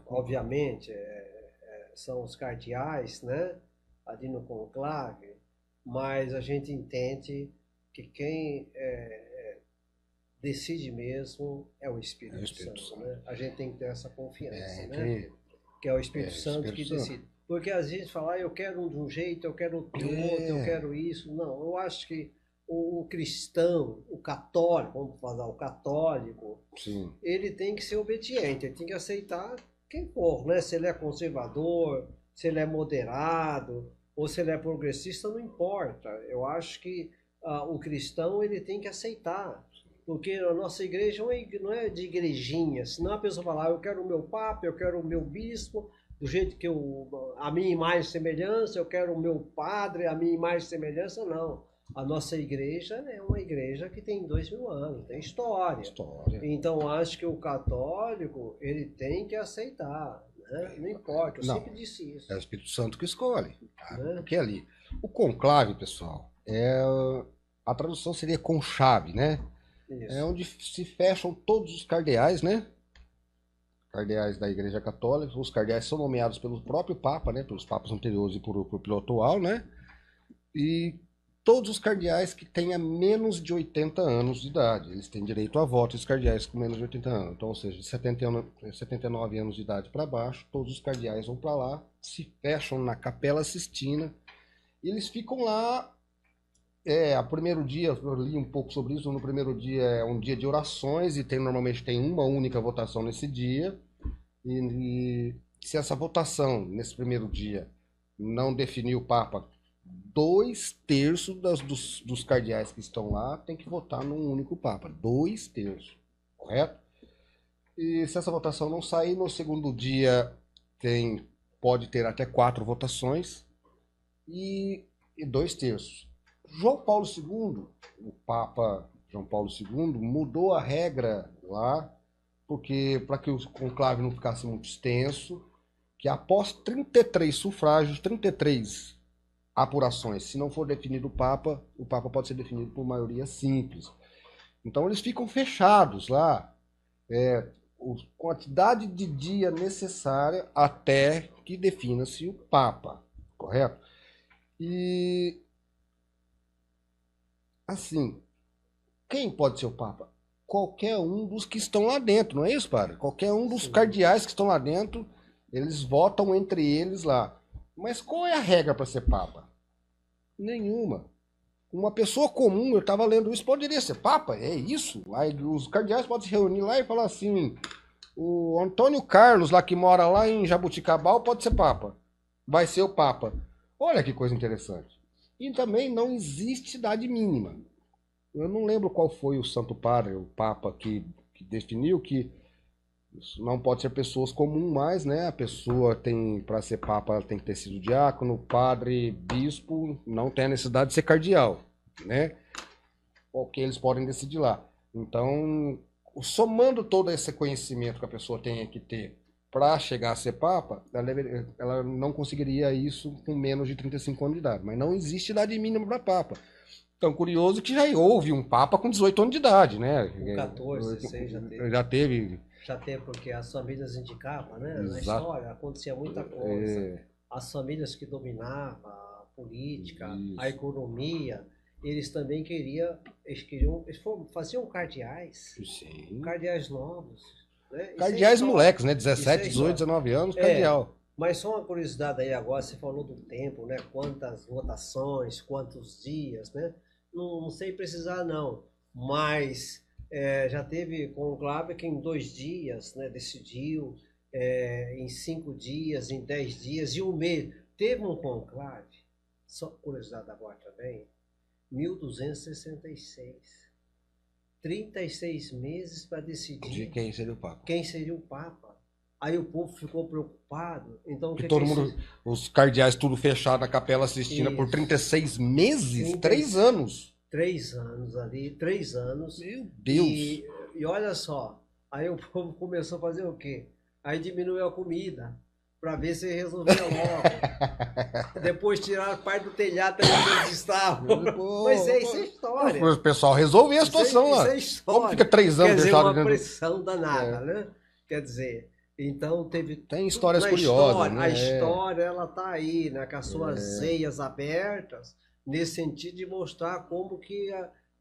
B: obviamente, são os cardeais, né? Ali no conclave, mas a gente entende que quem decide mesmo é o Espírito, Santo, né? A gente tem que ter essa confiança, né? Que é o Espírito Santo que decide. Porque às vezes fala, eu quero de um jeito, eu quero de outro, eu quero isso. Não, eu acho que o cristão, o católico, vamos falar, o católico,
A: Sim.
B: ele tem que ser obediente, ele tem que aceitar quem for, né? Se ele é conservador, se ele é moderado, ou se ele é progressista, não importa. Eu acho que o cristão, ele tem que aceitar. Porque a nossa igreja não é de igrejinha, senão a pessoa fala, eu quero o meu papa, eu quero o meu bispo, do jeito que a minha imagem e semelhança, eu quero o meu padre, a minha imagem e semelhança, não. A nossa igreja é uma igreja que tem 2000 anos, tem história. Então, acho que o católico, ele tem que aceitar, né? Não importa, eu sempre disse isso.
A: É o Espírito Santo que escolhe. Porque ali, o conclave, pessoal, a tradução seria conchave, né? Isso. É onde se fecham todos os cardeais, né? Cardeais da Igreja Católica. Os cardeais são nomeados pelo próprio Papa, né? Pelos papas anteriores e por pelo atual, né? E todos os cardeais que tenham menos de 80 anos de idade. Eles têm direito a voto, os cardeais com menos de 80 anos. Então, ou seja, de 79 anos de idade para baixo, todos os cardeais vão para lá, se fecham na Capela Sistina, e eles ficam lá. O primeiro dia, eu li um pouco sobre isso, no primeiro dia é um dia de orações e normalmente tem uma única votação nesse dia. E se essa votação, nesse primeiro dia, não definir o Papa, 2/3 dos cardeais que estão lá tem que votar num único Papa. 2/3, correto? E se essa votação não sair, no segundo dia pode ter até 4 votações e 2/3. João Paulo II, o Papa João Paulo II, mudou a regra lá, porque para que o conclave não ficasse muito extenso, que após 33 sufrágios, 33 apurações, se não for definido o Papa pode ser definido por maioria simples. Então eles ficam fechados lá, quantidade de dia necessária até que defina-se o Papa, correto? E assim, quem pode ser o Papa? Qualquer um dos que estão lá dentro, não é isso, padre? Qualquer um dos cardeais que estão lá dentro, eles votam entre eles lá. Mas qual é a regra para ser Papa? Nenhuma. Uma pessoa comum, eu estava lendo isso, poderia ser Papa? É isso? Aí os cardeais podem se reunir lá e falar assim, o Antônio Carlos, lá que mora lá em Jabuticabal, pode ser Papa. Vai ser o Papa. Olha que coisa interessante. E também não existe idade mínima. Eu não lembro qual foi o Santo Padre, o Papa, que definiu que isso não pode ser pessoas comuns mais, né? A pessoa para ser Papa, ela tem que ter sido diácono, padre, bispo, não tem a necessidade de ser cardeal, né? Porque eles podem decidir lá. Então, somando todo esse conhecimento que a pessoa tem que ter para chegar a ser Papa, ela não conseguiria isso com menos de 35 anos de idade. Mas não existe idade mínima para Papa. Então, curioso que já houve um Papa com 18 anos de idade, né?
B: Com 14, 16 já teve.
A: Já teve.
B: Já teve, porque as famílias indicavam, né? Exato. Na história acontecia muita coisa. As famílias que dominavam a política, a economia, eles também eles faziam cardeais.
A: Sim.
B: Cardeais novos. Né?
A: Cardeais moleques, né? 17, 18, 19 anos, cardeal.
B: Mas só uma curiosidade aí agora, você falou do tempo, né? Quantas votações, quantos dias, né? Não sei precisar não, mas já teve conclave que em 2 dias, né, decidiu, em 5 dias, em 10 dias e 1 mês. Teve um conclave, só curiosidade agora também, 1266. 36 meses para decidir
A: de quem seria o Papa.
B: Quem seria o Papa. Aí o povo ficou preocupado. Então,
A: todo mundo, os cardeais tudo fechado na Capela Sistina por 36 meses? 3 anos.
B: 3 anos ali, 3 anos.
A: Meu Deus.
B: E olha só, aí o povo começou a fazer o quê? Aí diminuiu a comida. para ver se resolvia logo. Depois tiraram parte do telhado também onde eles estavam. Mas isso é história.
A: O pessoal resolveu a situação lá.
B: Isso é história.
A: Como fica 3 anos
B: Quer dizer,
A: deixado
B: uma
A: dentro
B: pressão danada, né? Quer dizer, então teve...
A: Tem histórias curiosas, né?
B: A história, ela tá aí, né? Com as suas veias abertas, nesse sentido de mostrar como que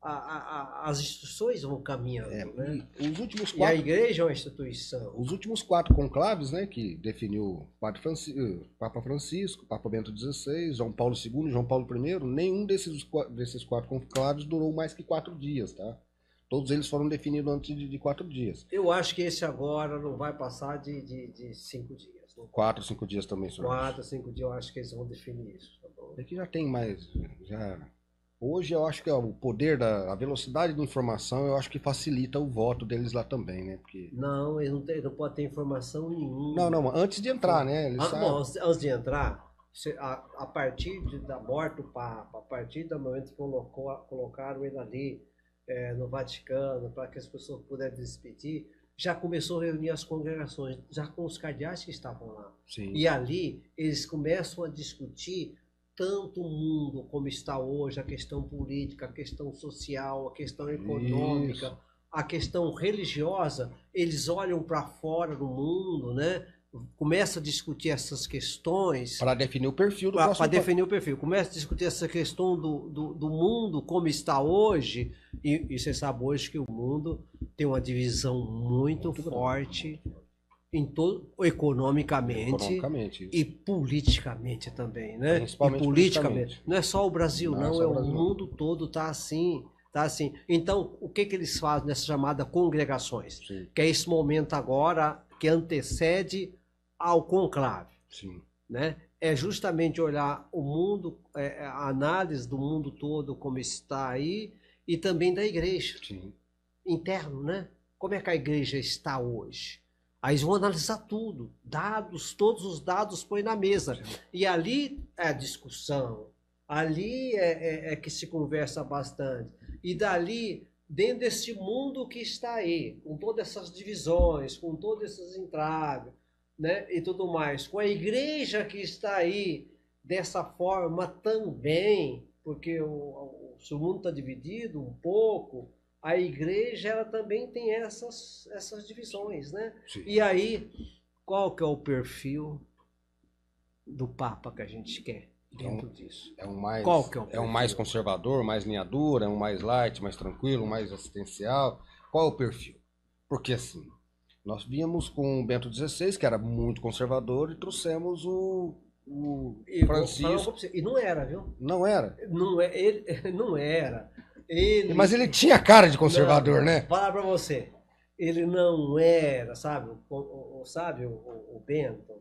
B: as instituições vão caminhando, né?
A: Os últimos 4...
B: E a igreja é uma instituição.
A: Os últimos 4 conclaves, né, que definiu Papa Francisco, Papa Bento XVI, João Paulo II, João Paulo I, nenhum desses 4 conclaves durou mais que 4 dias, tá? Todos eles foram definidos antes de 4 dias.
B: Eu acho que esse agora não vai passar de 5 dias. Né?
A: 4, 5 dias também, senhor.
B: 4, 5 dias eu acho que eles vão definir isso, tá bom?
A: É que já tem mais... Hoje eu acho que o poder a velocidade da informação, eu acho que facilita o voto deles lá também, né? Porque...
B: Não, ele não pode ter informação nenhuma.
A: Não, antes de entrar, né?
B: Bom, antes de entrar, a partir da morte do Papa, a partir do momento que colocaram ele ali no Vaticano, para que as pessoas pudessem despedir, já começou a reunir as congregações, já com os cardeais que estavam lá.
A: Sim.
B: E ali eles começam a discutir tanto o mundo como está hoje, a questão política, a questão social, a questão econômica,
A: Isso.
B: a questão religiosa, eles olham para fora do mundo, né? Começa a discutir essas questões.
A: Para definir o perfil do
B: Para definir o perfil. Começa a discutir essa questão do mundo como está hoje. E você sabe hoje que o mundo tem uma divisão muito forte. Economicamente e politicamente também, né?
A: Principalmente
B: e politicamente. Não é só o Brasil, não,
A: é
B: o mundo todo está assim, tá assim. Então, o que eles fazem nessa chamada congregações?
A: Sim.
B: Que é esse momento agora que antecede ao conclave.
A: Sim.
B: Né? É justamente olhar o mundo, a análise do mundo todo como está aí e também da igreja.
A: Sim.
B: Interno, né? Como é que a igreja está hoje? Aí eles vão analisar tudo, todos os dados põem na mesa. E ali é a discussão, ali é que se conversa bastante. E dali, dentro desse mundo que está aí, com todas essas divisões, com todos esses entraves, né, e tudo mais, com a igreja que está aí dessa forma também, porque se o mundo está dividido um pouco, a igreja ela também tem essas divisões, né?
A: Sim.
B: E aí, qual que é o perfil do Papa que a gente quer dentro disso?
A: Qual que é o perfil? É um mais conservador, mais linha dura, é um mais light, mais tranquilo, mais assistencial? Qual é o perfil? Porque assim, nós víamos com o Bento XVI, que era muito conservador, e trouxemos o Francisco.
B: E não era, viu?
A: Não era?
B: Ele não era.
A: Mas ele tinha cara de conservador, né?
B: Vou falar pra você. Ele não era, sabe? O Bento?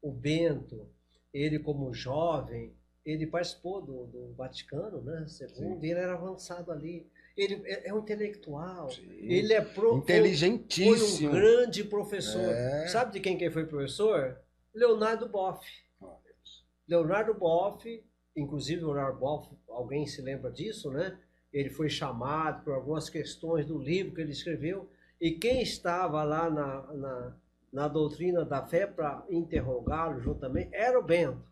B: O Bento, ele como jovem, ele participou do Vaticano, né? Segundo, ele era avançado ali. Ele é um intelectual. Sim. Ele
A: inteligentíssimo.
B: Foi um grande professor. Sabe de quem que foi professor? Leonardo Boff. Leonardo Boff, inclusive Leonardo Boff, alguém se lembra disso, né? Ele foi chamado por algumas questões do livro que ele escreveu, e quem estava lá na doutrina da fé para interrogá-lo juntamente era o Bento.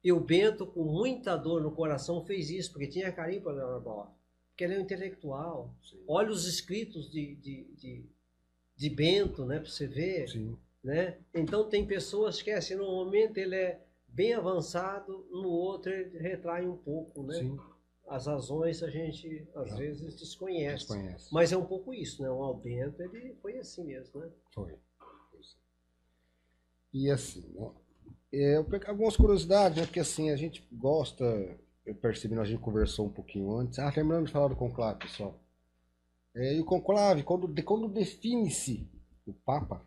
B: E o Bento, com muita dor no coração, fez isso, porque tinha carinho para Leonardo Boff, porque ele é um intelectual. Sim. Olha os escritos de Bento, né, para você ver.
A: Sim.
B: Né? Então tem pessoas que assim, no momento ele é bem avançado, no outro ele retrai um pouco, né?
A: Sim.
B: As razões a gente, às vezes, desconhece. Mas é um pouco isso, né? O Bento, ele foi assim mesmo, né?
A: Foi. E assim, né? Algumas curiosidades, né? Porque assim, a gente gosta, eu percebi, a gente conversou um pouquinho antes. Lembrando de falar do conclave, pessoal. E o conclave, quando define-se o Papa,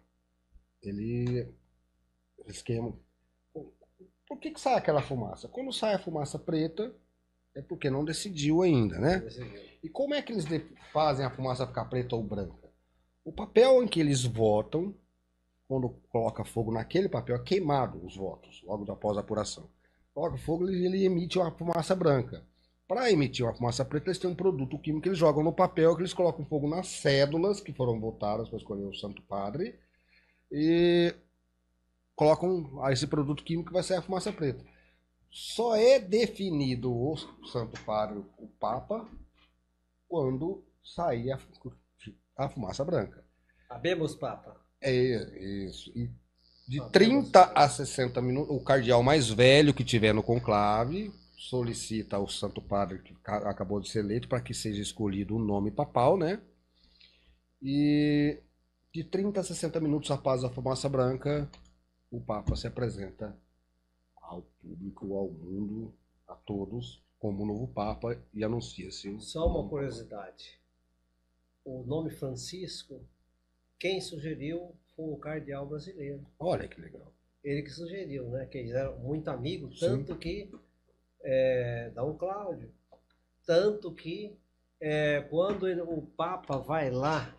A: ele esquema. Por que sai aquela fumaça? Quando sai a fumaça preta, é porque não decidiu ainda, né? E como é que eles fazem a fumaça ficar preta ou branca? O papel em que eles votam, quando coloca fogo naquele papel, é queimado os votos, logo após a apuração. Coloca fogo, ele emite uma fumaça branca. Para emitir uma fumaça preta, eles têm um produto químico que eles jogam no papel, que eles colocam fogo nas cédulas que foram votadas para escolher o Santo Padre. E colocam esse produto químico que vai sair a fumaça preta. Só é definido o Santo Padre, o Papa, quando sair a fumaça branca.
B: Habemos Papa.
A: É isso. E de
B: Habemos
A: 30
B: Papa.
A: a 60 minutos, o cardeal mais velho que tiver no conclave solicita ao Santo Padre que acabou de ser eleito para que seja escolhido o nome papal, né? E de 30 a 60 minutos após a fumaça branca, o Papa se apresenta ao público, ao mundo, a todos, como novo Papa e anuncia-se.
B: Só uma curiosidade. O nome Francisco, quem sugeriu foi o cardeal brasileiro.
A: Olha que legal.
B: Ele que sugeriu, né? Que eles eram muito amigos,
A: Sim.
B: tanto que Dom Cláudio, tanto que quando o Papa vai lá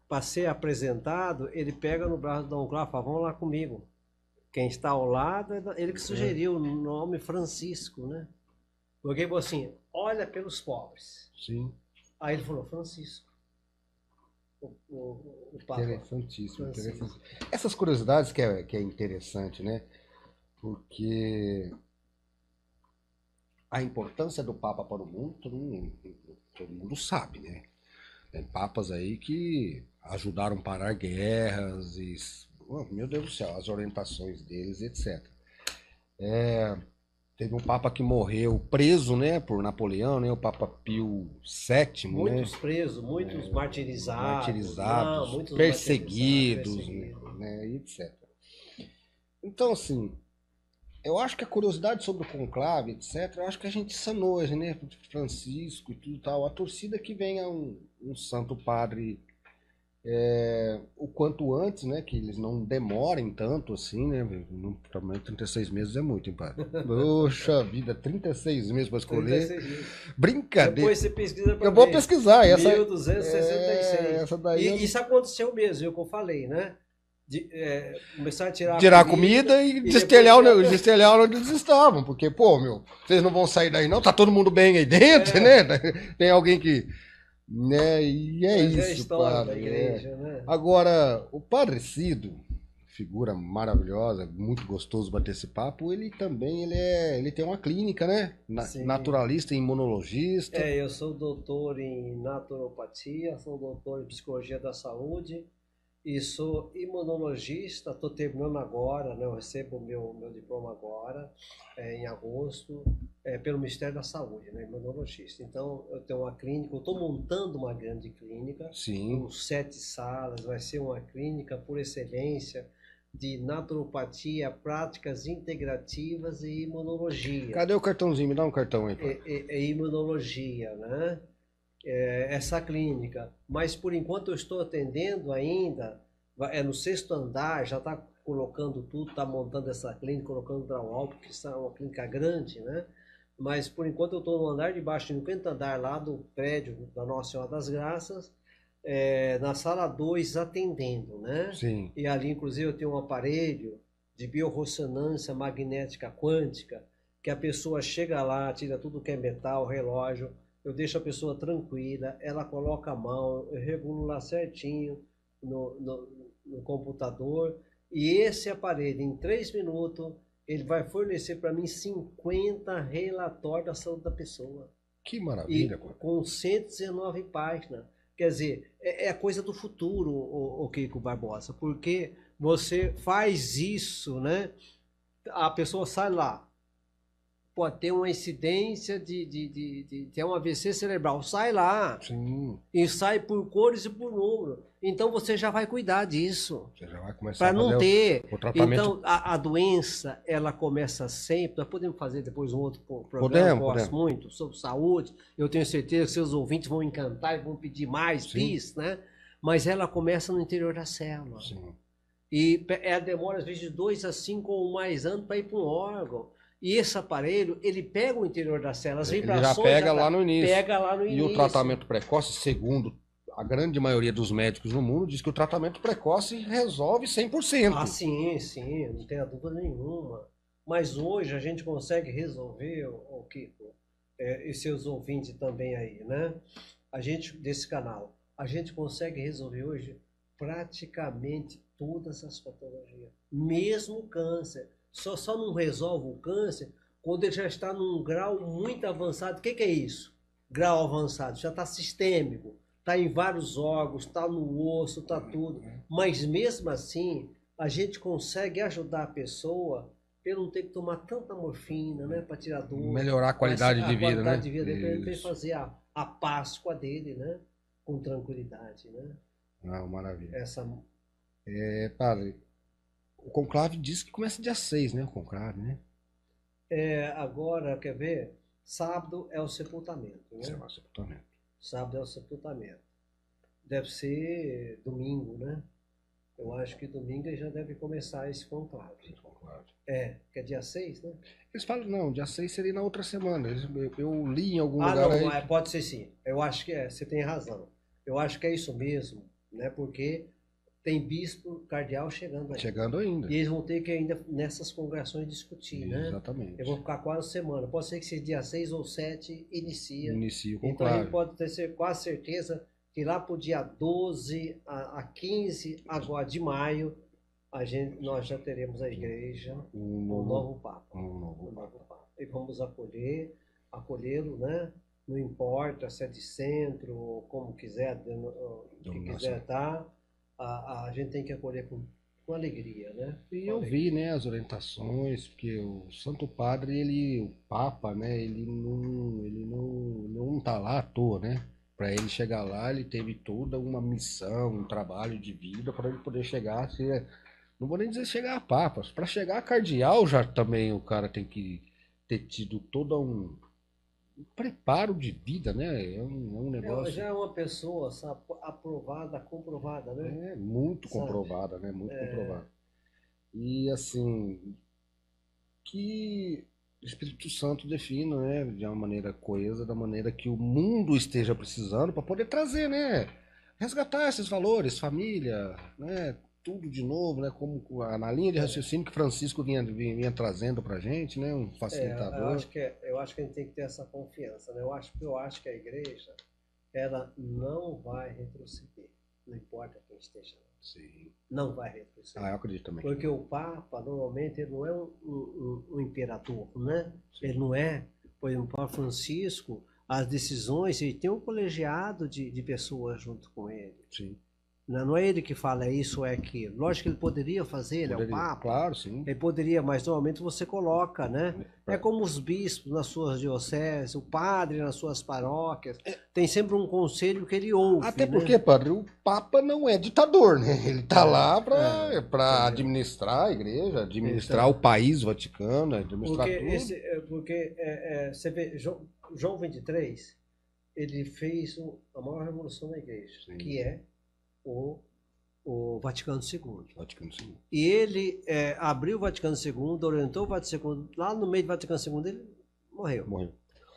B: para ser apresentado, ele pega no braço do Dom Cláudio e fala, vamos lá comigo. Quem está ao lado, ele que sugeriu o nome Francisco, né? Porque ele falou assim, olha pelos pobres.
A: Sim.
B: Aí ele falou, Francisco. O Papa.
A: Interessantíssimo,
B: Francisco.
A: interessante. Essas curiosidades que é interessante, né? Porque a importância do Papa para o mundo, todo mundo sabe, né? Tem papas aí que ajudaram a parar guerras e, oh, meu Deus do céu, as orientações deles, etc. Teve um papa que morreu preso, né, por Napoleão, né? O Papa Pio VII,
B: Muitos
A: né?
B: presos, muitos martirizados.
A: Martirizados,
B: Não, muitos
A: perseguidos,
B: perseguidos.
A: né, etc. Então, assim, eu acho que a curiosidade sobre o conclave, etc., eu acho que a gente sanou hoje, né? Francisco e tudo tal. A torcida que venha um santo padre o quanto antes, né? Que eles não demorem tanto assim, né? Também 36 meses é muito, hein, padre? Poxa vida, 36 meses para escolher.
B: 36 meses.
A: Brincadeira.
B: Depois você pesquisa pra
A: Eu vou
B: ver.
A: pesquisar. Essa,
B: 1266.
A: essa daí
B: E isso aconteceu mesmo, é o que eu falei, né? Começar a
A: tirar a comida e destelhar onde eles estavam. Porque, pô, meu, vocês não vão sair daí não? Tá todo mundo bem aí dentro, né? Tem alguém que... Né? E é
B: Mas
A: isso,
B: é a história
A: padre.
B: da igreja, né?
A: Agora, o Padre Cido, figura maravilhosa, muito gostoso bater esse papo, ele também ele tem uma clínica, né?
B: Sim.
A: Naturalista e imunologista.
B: Eu sou doutor em naturopatia, sou doutor em psicologia da saúde e sou imunologista, estou terminando agora, né? Eu recebo o meu diploma agora, em agosto, pelo Ministério da Saúde, né? Imunologista. Então, eu tenho uma clínica, eu estou montando uma grande clínica,
A: Sim.
B: com 7 salas, vai ser uma clínica por excelência de naturopatia, práticas integrativas e imunologia.
A: Cadê o cartãozinho? Me dá um cartão aí.
B: Imunologia, né? Essa clínica, mas por enquanto eu estou atendendo ainda, no 6º andar, já está colocando tudo, está montando essa clínica, colocando drywall, porque isso é uma clínica grande, né? Mas por enquanto eu estou no andar de baixo, no 5º andar lá do prédio da Nossa Senhora das Graças, na sala 2 atendendo, né?
A: Sim.
B: E ali inclusive eu tenho um aparelho de biorressonância magnética quântica, que a pessoa chega lá, tira tudo que é metal, relógio, eu deixo a pessoa tranquila, ela coloca a mão, eu regulo lá certinho no computador, e esse aparelho, em 3 minutos, ele vai fornecer para mim 50 relatórios da saúde da pessoa.
A: Que maravilha.
B: Com 119 páginas. Quer dizer, é coisa do futuro, o Kiko Barbosa, porque você faz isso, né? A pessoa sai lá, pode ter uma incidência de ter um AVC cerebral. Sai lá.
A: Sim.
B: E sai por cores e por número. Então você já vai cuidar disso.
A: Você já vai começar
B: para não ter.
A: O tratamento.
B: Então a doença, ela começa sempre. Nós podemos fazer depois um outro programa, eu gosto muito, sobre saúde. Eu tense certeza que seus ouvintes vão encantar e vão pedir mais bis, né? Mas ela começa no interior da célula.
A: Sim.
B: E ela demora às vezes de 2 a 5 ou mais anos para ir para um órgão. E esse aparelho, ele pega o interior das células,
A: ele já pega lá no início.
B: Pega lá no início.
A: E o tratamento precoce, segundo a grande maioria dos médicos no mundo, diz que o tratamento precoce resolve 100%.
B: Ah, sim, não tem dúvida nenhuma. Mas hoje a gente consegue resolver, o Kiko, e seus ouvintes também aí, né? A gente, desse canal, a gente consegue resolver hoje praticamente todas as patologias, mesmo o câncer. Só não resolve o câncer quando ele já está num grau muito avançado. O que é isso? Grau avançado, já está sistêmico, está em vários órgãos, está no osso, está tudo. Mas mesmo assim, a gente consegue ajudar a pessoa pelo não ter que tomar tanta morfina, né, para tirar dor.
A: Melhorar a qualidade de vida, né?
B: A qualidade de vida dele, para ele fazer a Páscoa dele, né, com tranquilidade, né?
A: Ah, maravilha.
B: Essa...
A: Padre, o conclave diz que começa dia 6, né? O conclave, né?
B: Agora, quer ver? Sábado é o sepultamento, né?
A: Sepultamento.
B: Sábado é o sepultamento. Deve ser domingo, né? Eu acho que domingo já deve começar esse conclave. Que é dia 6, né?
A: Eles falam, não, dia 6 seria na outra semana. Eu li em algum lugar
B: não,
A: aí...
B: pode ser sim. Eu acho que você tem razão. Eu acho que é isso mesmo, né? Porque tem bispo cardeal chegando ainda.
A: Chegando ainda.
B: E eles vão ter que ainda nessas congregações discutir, né?
A: Exatamente.
B: Eu vou ficar quase semana. Pode ser que seja dia 6 ou 7 inicia.
A: Inicia o conclave.
B: Então a gente pode ter quase certeza que lá para o dia 12 a 15 agora de maio, nós já teremos a igreja, um novo Papa. Um novo Papa. E vamos acolhê-lo, né? Não importa se é de centro, ou como quiser, que quiser estar, a gente tem que acolher com alegria, né?
A: E eu vi, né, as orientações, porque o Santo Padre, o Papa, né, ele não tá lá à toa, né? Para ele chegar lá, ele teve toda uma missão, um trabalho de vida para ele poder chegar, não vou nem dizer chegar a Papa, para chegar a cardeal já também o cara tem que ter tido todo um preparo de vida, né? É um negócio...
B: Já é uma pessoa, sabe, aprovada, comprovada, né?
A: Muito comprovada, né? Muito comprovada. E assim, que o Espírito Santo defina, né? De uma maneira coesa, da maneira que o mundo esteja precisando para poder trazer, né? Resgatar esses valores, família, né? Tudo de novo, né? Como na linha de raciocínio que Francisco vinha trazendo pra gente, né? Um facilitador.
B: Eu acho que a gente tem que ter essa confiança, né? Eu acho que a igreja, ela não vai retroceder, não importa quem esteja lá.
A: Sim.
B: Não vai retroceder.
A: Eu acredito também.
B: Porque o Papa, normalmente, ele não é um imperador, né? Sim. Ele não é, por exemplo, o Papa Francisco, as decisões, ele tem um colegiado de pessoas junto com ele.
A: Sim.
B: Não é ele que fala isso ou é aquilo. Lógico que ele poderia fazer, ele é o Papa.
A: Claro, sim.
B: Ele poderia, mas normalmente você coloca, né? É como os bispos nas suas dioceses, o padre nas suas paróquias. Tem sempre um conselho que ele ouve.
A: Até porque, padre, o Papa não é ditador, né? Ele está lá para administrar a igreja, administrar o país, o Vaticano, administrar tudo.
B: Você vê, João 23, ele fez a maior revolução da igreja, sim, que é o Vaticano II. E ele abriu o Vaticano II, orientou o Vaticano II, lá no meio do Vaticano II ele morreu.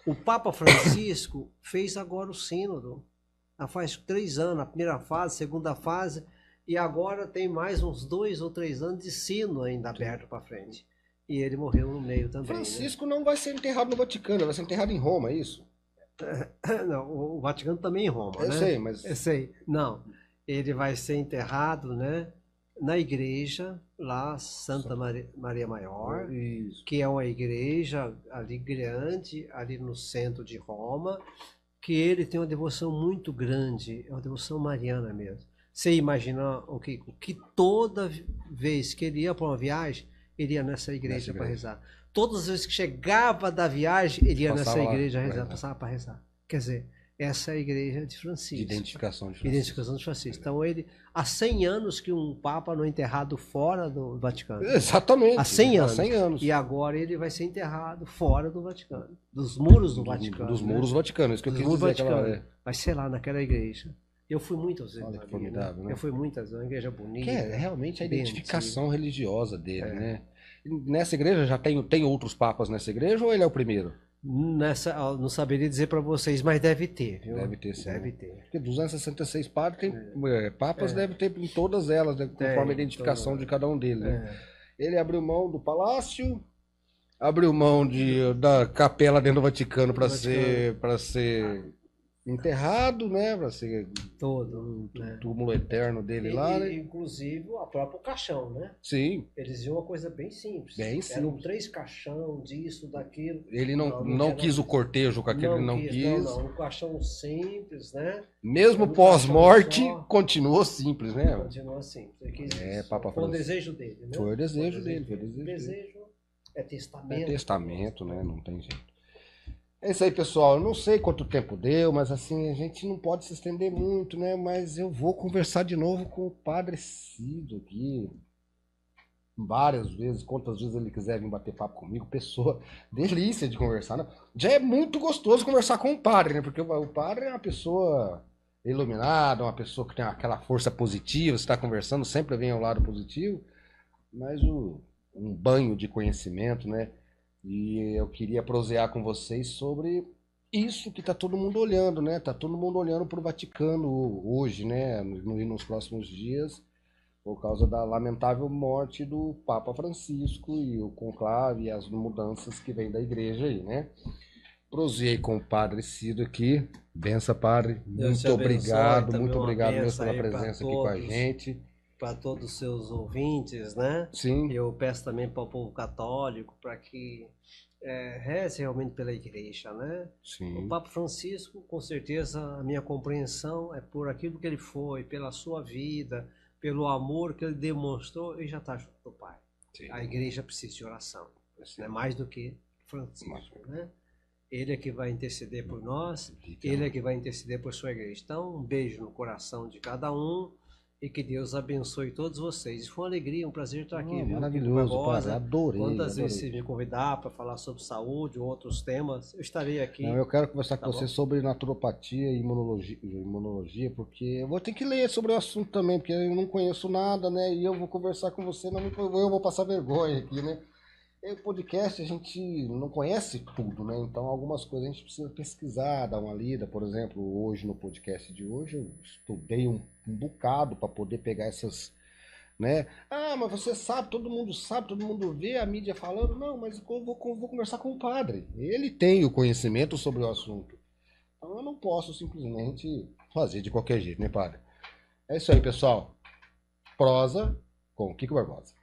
B: O Papa Francisco fez agora o sínodo, faz 3 anos, a primeira fase, segunda fase, e agora tem mais uns 2 ou 3 anos de sino ainda aberto para frente. E ele morreu no meio também.
A: Francisco, né? Não vai ser enterrado no Vaticano, vai ser enterrado em Roma, é isso?
B: Não, o Vaticano também é em Roma, né?
A: Eu sei, mas...
B: Eu sei, não. Ele vai ser enterrado, né, na igreja, lá, Santa Maria Maior, isso, que é uma igreja ali grande, ali no centro de Roma, que ele tem uma devoção muito grande, é uma devoção mariana mesmo. Você imagina o que toda vez que ele ia para uma viagem, ele ia nessa igreja para rezar. Todas as vezes que chegava da viagem, ele ia nessa igreja rezar, passava para rezar. Quer dizer, essa é a igreja de Francisco.
A: De identificação de Francisco.
B: Identificação de Francisco. Então, ele, há 100 anos que um Papa não é enterrado fora do Vaticano.
A: Exatamente.
B: Há 100 anos.
A: 100 anos.
B: E agora ele vai ser enterrado fora do Vaticano. Dos muros do Vaticano.
A: Dos muros do Vaticano, isso que eu quis dizer. Vaticano.
B: Vai ser lá naquela igreja. Eu fui muitas vezes.
A: Olha que formidável, né?
B: Eu fui muitas vezes, uma igreja bonita.
A: Que é realmente a identificação religiosa dele, né? Nessa igreja já tem outros papas nessa igreja ou ele é o primeiro?
B: Não saberia dizer para vocês, mas deve ter, viu?
A: Deve ter, sim.
B: Deve ter.
A: Porque 266 padres, papas deve ter em todas elas, né, conforme a identificação de cada um deles. Né? Ele abriu mão do palácio, abriu mão da capela dentro do Vaticano para ser enterrado, né? Para ser
B: Todo,
A: o
B: né?
A: túmulo eterno dele lá, né?
B: Inclusive o próprio caixão, né?
A: Sim,
B: Eles iam uma coisa bem simples.
A: bem
B: Eram
A: simples.
B: 3 caixão, disso, daquilo.
A: Ele não
B: Não tinha nada
A: quis o
B: disso.
A: cortejo com aquele, ele
B: Não
A: não
B: quis,
A: quis.
B: não. Um caixão simples, né?
A: Mesmo
B: Um
A: pós-morte,
B: caixão só.
A: continuou simples, né?
B: Continua simples. Ele quis isso.
A: Papa
B: Foi o
A: Francisco.
B: desejo dele, né?
A: Foi o desejo dele, foi o desejo
B: O
A: dele.
B: desejo é
A: É
B: testamento.
A: testamento, né? Não tem jeito. É isso aí, pessoal. Eu não sei quanto tempo deu, mas assim, a gente não pode se estender muito, né? Mas eu vou conversar de novo com o Padre Cido aqui. Várias vezes, quantas vezes ele quiser vir bater papo comigo, pessoa, delícia de conversar, né? Já é muito gostoso conversar com o padre, né? Porque o padre é uma pessoa iluminada, uma pessoa que tem aquela força positiva, você está conversando, sempre vem ao lado positivo, mas um banho de conhecimento, né? E eu queria prosear com vocês sobre isso que está todo mundo olhando, né? Tá todo mundo olhando para o Vaticano hoje, né? Nos próximos dias, por causa da lamentável morte do Papa Francisco e o conclave e as mudanças que vêm da igreja aí, né? Prosei com o Padre Cido aqui. Benção, Padre.
B: Deus te
A: Muito
B: abençoe,
A: obrigado,
B: também
A: muito
B: uma
A: obrigado mesmo
B: benção
A: pela
B: aí pra
A: presença aqui com a
B: todos.
A: gente.
B: Para todos os seus ouvintes, né?
A: Sim,
B: Eu peço também para o povo católico para que reze realmente pela igreja, né? O
A: sim,
B: Papa Francisco, com certeza, a minha compreensão é por aquilo que ele foi, pela sua vida, pelo amor que ele demonstrou, ele já está junto do Pai.
A: sim.
B: A igreja precisa de oração, né? Mais do que Francisco, né? Ele é que vai interceder por nós, ele é que vai interceder por sua igreja. Então, um beijo no coração de cada um e que Deus abençoe todos vocês. Foi uma alegria, um prazer estar aqui, viu?
A: Maravilhoso, Padre. Adorei.
B: Quantas vezes
A: Adorei.
B: você me convidar para falar sobre saúde ou outros temas, eu estarei aqui.
A: Não, eu quero conversar
B: Tá
A: com você
B: bom?
A: sobre naturopatia e imunologia, porque eu vou ter que ler sobre o assunto também, porque eu não conheço nada, né? E eu vou conversar com você, eu vou passar vergonha aqui, né? E o podcast a gente não conhece tudo, né? Então algumas coisas a gente precisa pesquisar, dar uma lida. Por exemplo, hoje no podcast de hoje eu estudei um bocado para poder pegar essas, né? Ah, mas você sabe, todo mundo vê a mídia falando. Não, mas eu vou conversar com o padre. Ele tem o conhecimento sobre o assunto. Então eu não posso simplesmente fazer de qualquer jeito, né, padre? É isso aí, pessoal. Prosa com o Kiko Barbosa.